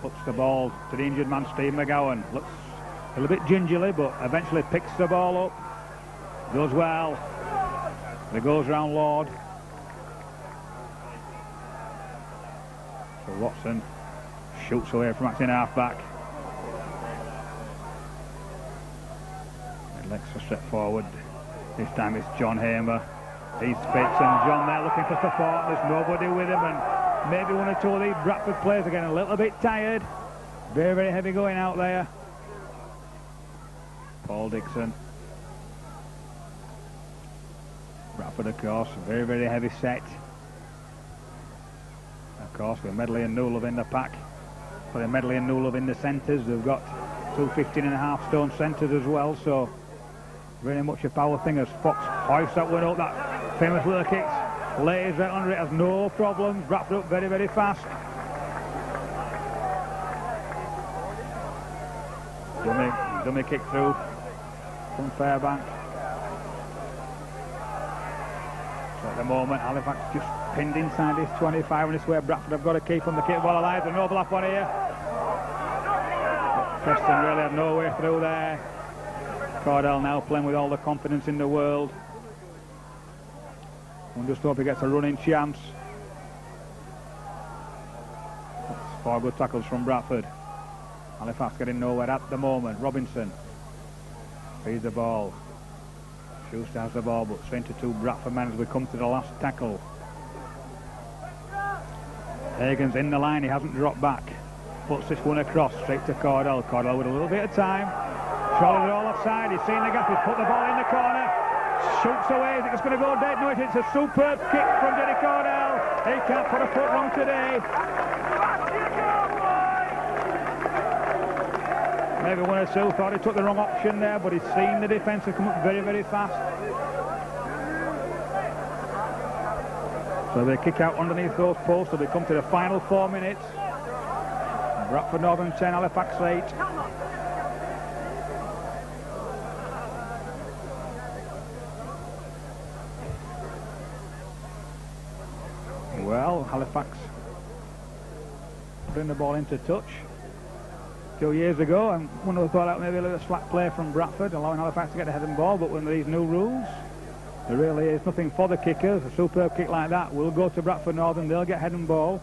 puts the ball to the injured man Steve McGowan. Looks a little bit gingerly, but eventually picks the ball up. Goes well. It goes round Lord. So Watson shoots away from acting half-back. Lex a step forward. This time it's John Hamer. He's fits, and John there looking for support. There's nobody with him, and maybe one or two of these Bradford players are getting a little bit tired. Very, very heavy going out there. Paul Dixon. Bradford, of course, very, very heavy set. Of course, with Medley and Newlove in the pack. For the Medley and Newlove in the centres, they've got two 15.5 stone centres as well, so very much a power thing as Fox hoists that one up, that famous little kicks, lays right under it, has no problems, wrapped up very, very fast. Dummy kick through from Fairbank. So at the moment, Halifax just pinned inside his 25, and this way Bradford have got to keep on the kick ball alive. There's an overlap on here. But Preston really had no way through there. Cordell now playing with all the confidence in the world. And just hope he gets a running chance. That's 4 good tackles from Bradford. Halifax getting nowhere at the moment. Robinson feeds the ball. Schuster has the ball, but straight to 2 Bradford men as we come to the last tackle. Hagan's in the line, he hasn't dropped back. Puts this one across, straight to Cordell. Cordell with a little bit of time. Charlie's all offside, he's seen the gap, he's put the ball in the corner. Shoots away, is it just going to go dead? No, it's a superb kick from Denny Cordell. He can't put a foot wrong today. Maybe one or two thought he took the wrong option there, but he's seen the defence have come up very, very fast. So they kick out underneath those posts, so they come to the final 4 minutes. Bradford Northern 10, Halifax 8. Well, Halifax bring the ball into touch. 2 years ago, and one of them thought that maybe a little slack play from Bradford, allowing Halifax to get the head and ball, but under these new rules, there really is nothing for the kickers. A superb kick like that will go to Bradford Northern, they'll get head and ball.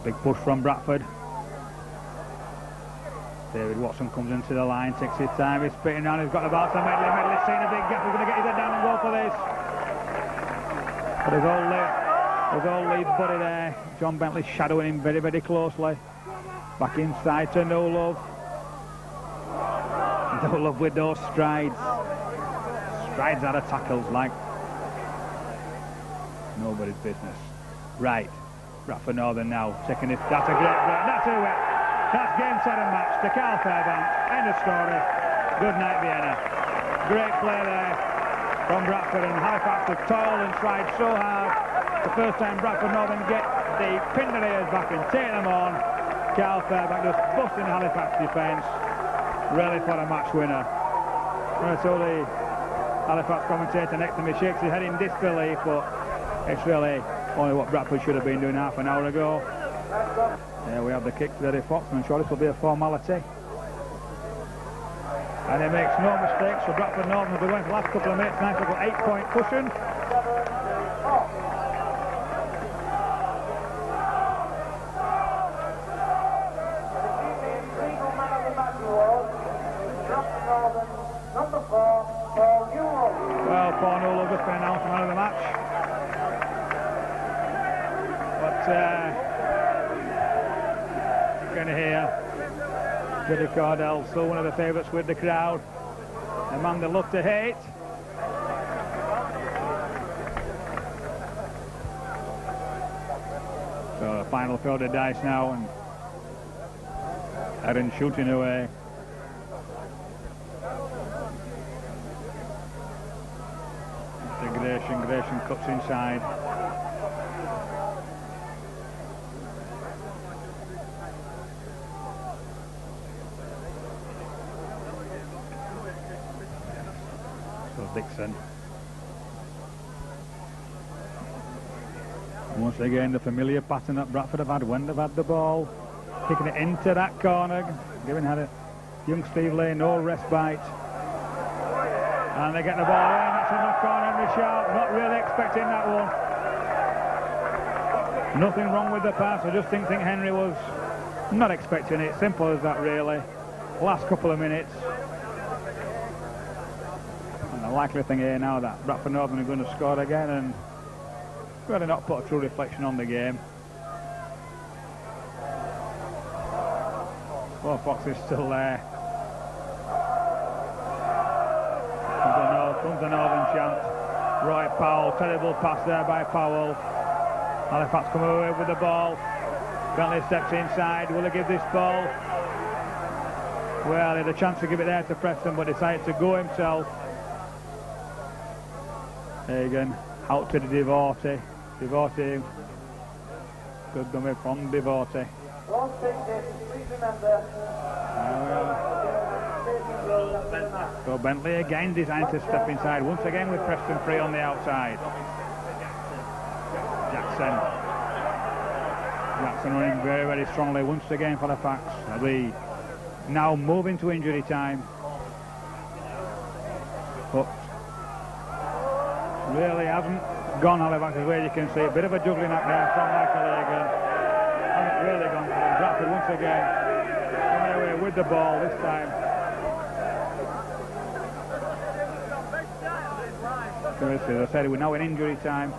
Big push from Bradford. David Watson comes into the line, takes his time, he's spitting around, he's got the ball to Medley. Medley's seen a big gap, he's going to get his head down and go for this. But his old lead buddy there, John Bentley, shadowing him very, very closely. Back inside to Newlove. Newlove with those strides. Strides out of tackles like nobody's business. Right, Bradford Northern now taking it. That's a great break. That's it. That's game, set and match to Carl Fairbank. End of story. Good night, Vienna. Great play there from Bradford, and Halifax have toiled and tried so hard. The first time Bradford Northern get the pin their ears back and take them on. Carl Fairbank just busting Halifax defence. Really for a match winner. I saw the Halifax commentator next to me shakes his head in disbelief, but it's really only what Bradford should have been doing half an hour ago. There we have the kick to Eddie Fox, and I'm sure this will be a formality. And he makes no mistakes, so Bradford Northern will be going for the last couple of minutes. Nice little 8-point cushion. Well, Paul Newlove just been announced man of the match. But going to hear Billy Cordell, still one of the favourites with the crowd. A man they love to hate. So the final throw to dice now, and Aaron shooting away. Grayson cuts inside. So Dixon. Once again, the familiar pattern that Bradford have had when they've had the ball. Kicking it into that corner, giving young Steve Lane no respite. And they get the ball in. That's a knock on Henry Sharp. Not really expecting that one. Nothing wrong with the pass. I just think Henry was not expecting it. Simple as that, really. Last couple of minutes. And the likely thing here now that Bradford Northern are going to score again, and really not put a true reflection on the game. Well, Fox is still there. Comes the Northern chant. Roy Powell, terrible pass there by Powell. Halifax come away with the ball. Bentley steps inside. Will he give this ball? Well, he had a chance to give it there to Preston, but decided to go himself. Hagan out to the Devotee. Devotee. Good going from Devotee. Please remember. So Bentley again designed to step inside once again with Preston free on the outside. Jackson running very, very strongly once again for Halifax. They'll be now moving to injury time. But really hasn't gone Halifax's way, you can see. A bit of a juggling act there from Michael Hagan. Hasn't really gone for them. Bradford once again coming away with the ball this time. As I said, we're now in injury time.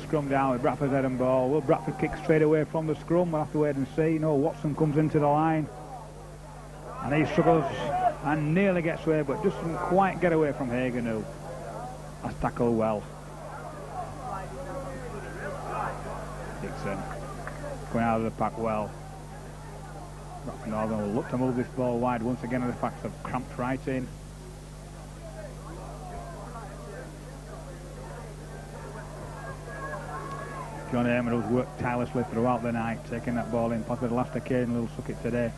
Scrum down with Bradford's head and ball. Will Bradford kick straight away from the scrum? We'll have to wait and see. No, Watson comes into the line. And he struggles and nearly gets away, but just doesn't quite get away from Hagan, who has tackled well. Dixon going out of the pack well. Northern will look to move this ball wide once again, and the Halifax have cramped right in. John Eamon, who's worked tirelessly throughout the night, taking that ball in, possibly the last occasion, he'll suck it today.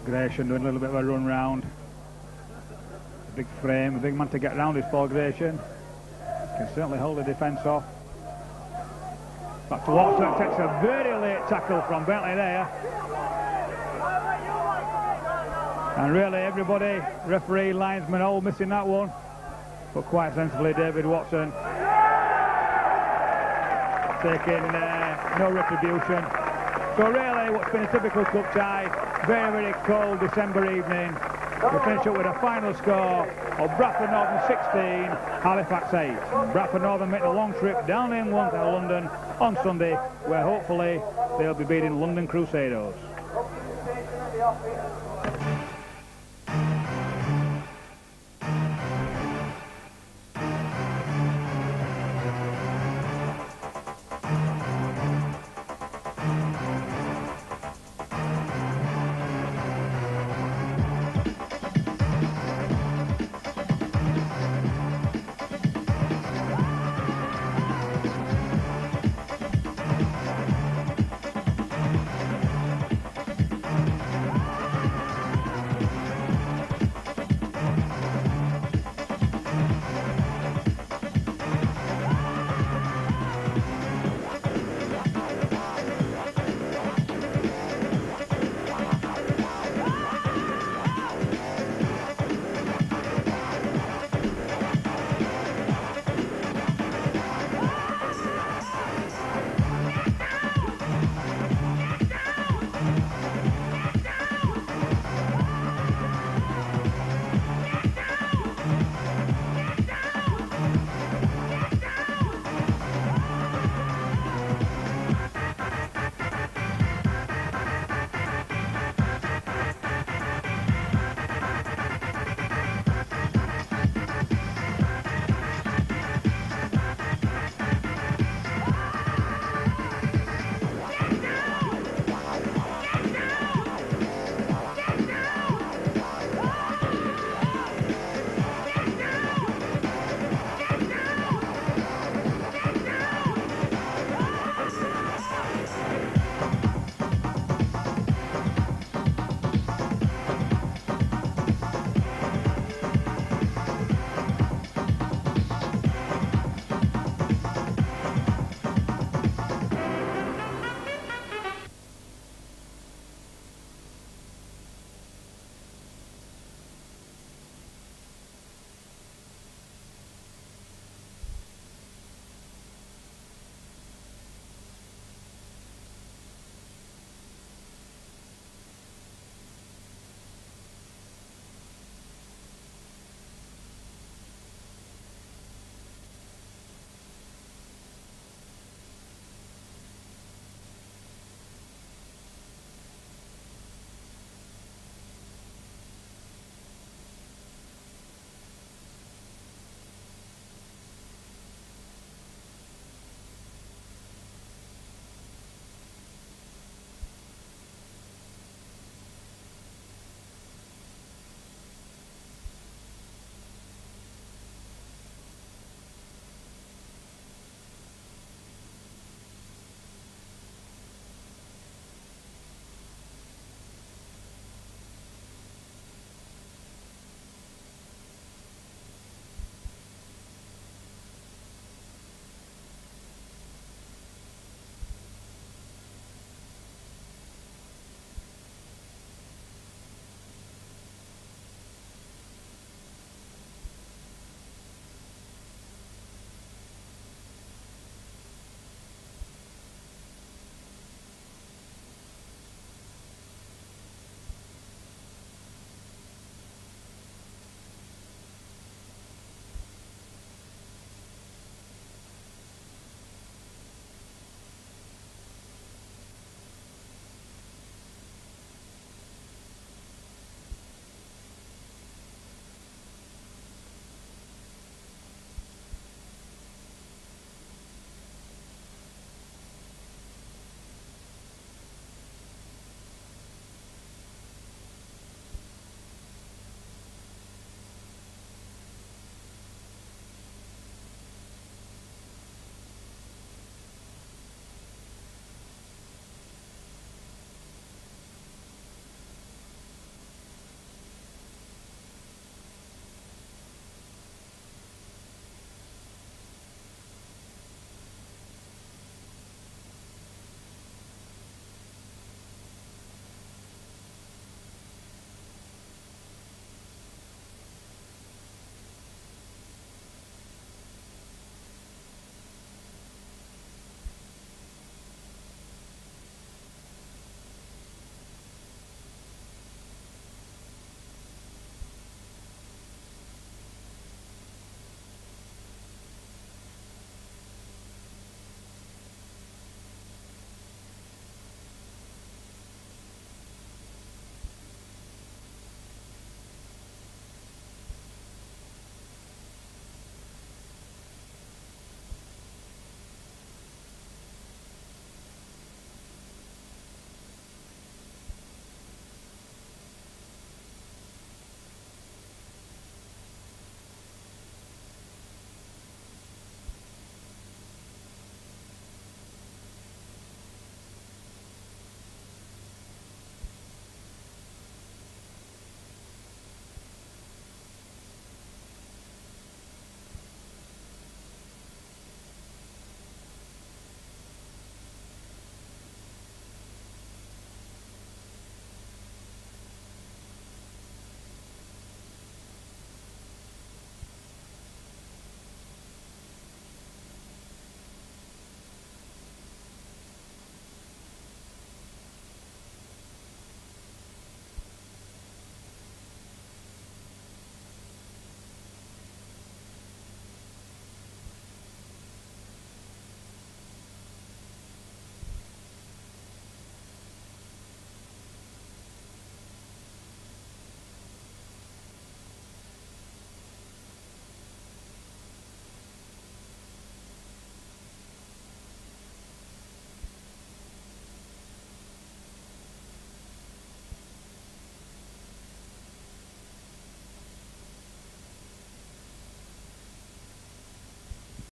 Gratian doing a little bit of a run round. A big frame, a big man to get round this ball, Gratian. Can certainly hold the defence off. Back to Watson, takes a very late tackle from Bentley there. And really everybody, referee, linesman, all missing that one. But quite sensibly, David Watson taking no retribution. So really, what's been a typical cup tie, very, very cold December evening. We finish up with a final score of Bradford Northern 16, Halifax 8. Bradford Northern make a long trip down M1 to London on Sunday, where hopefully they'll be beating London Crusaders.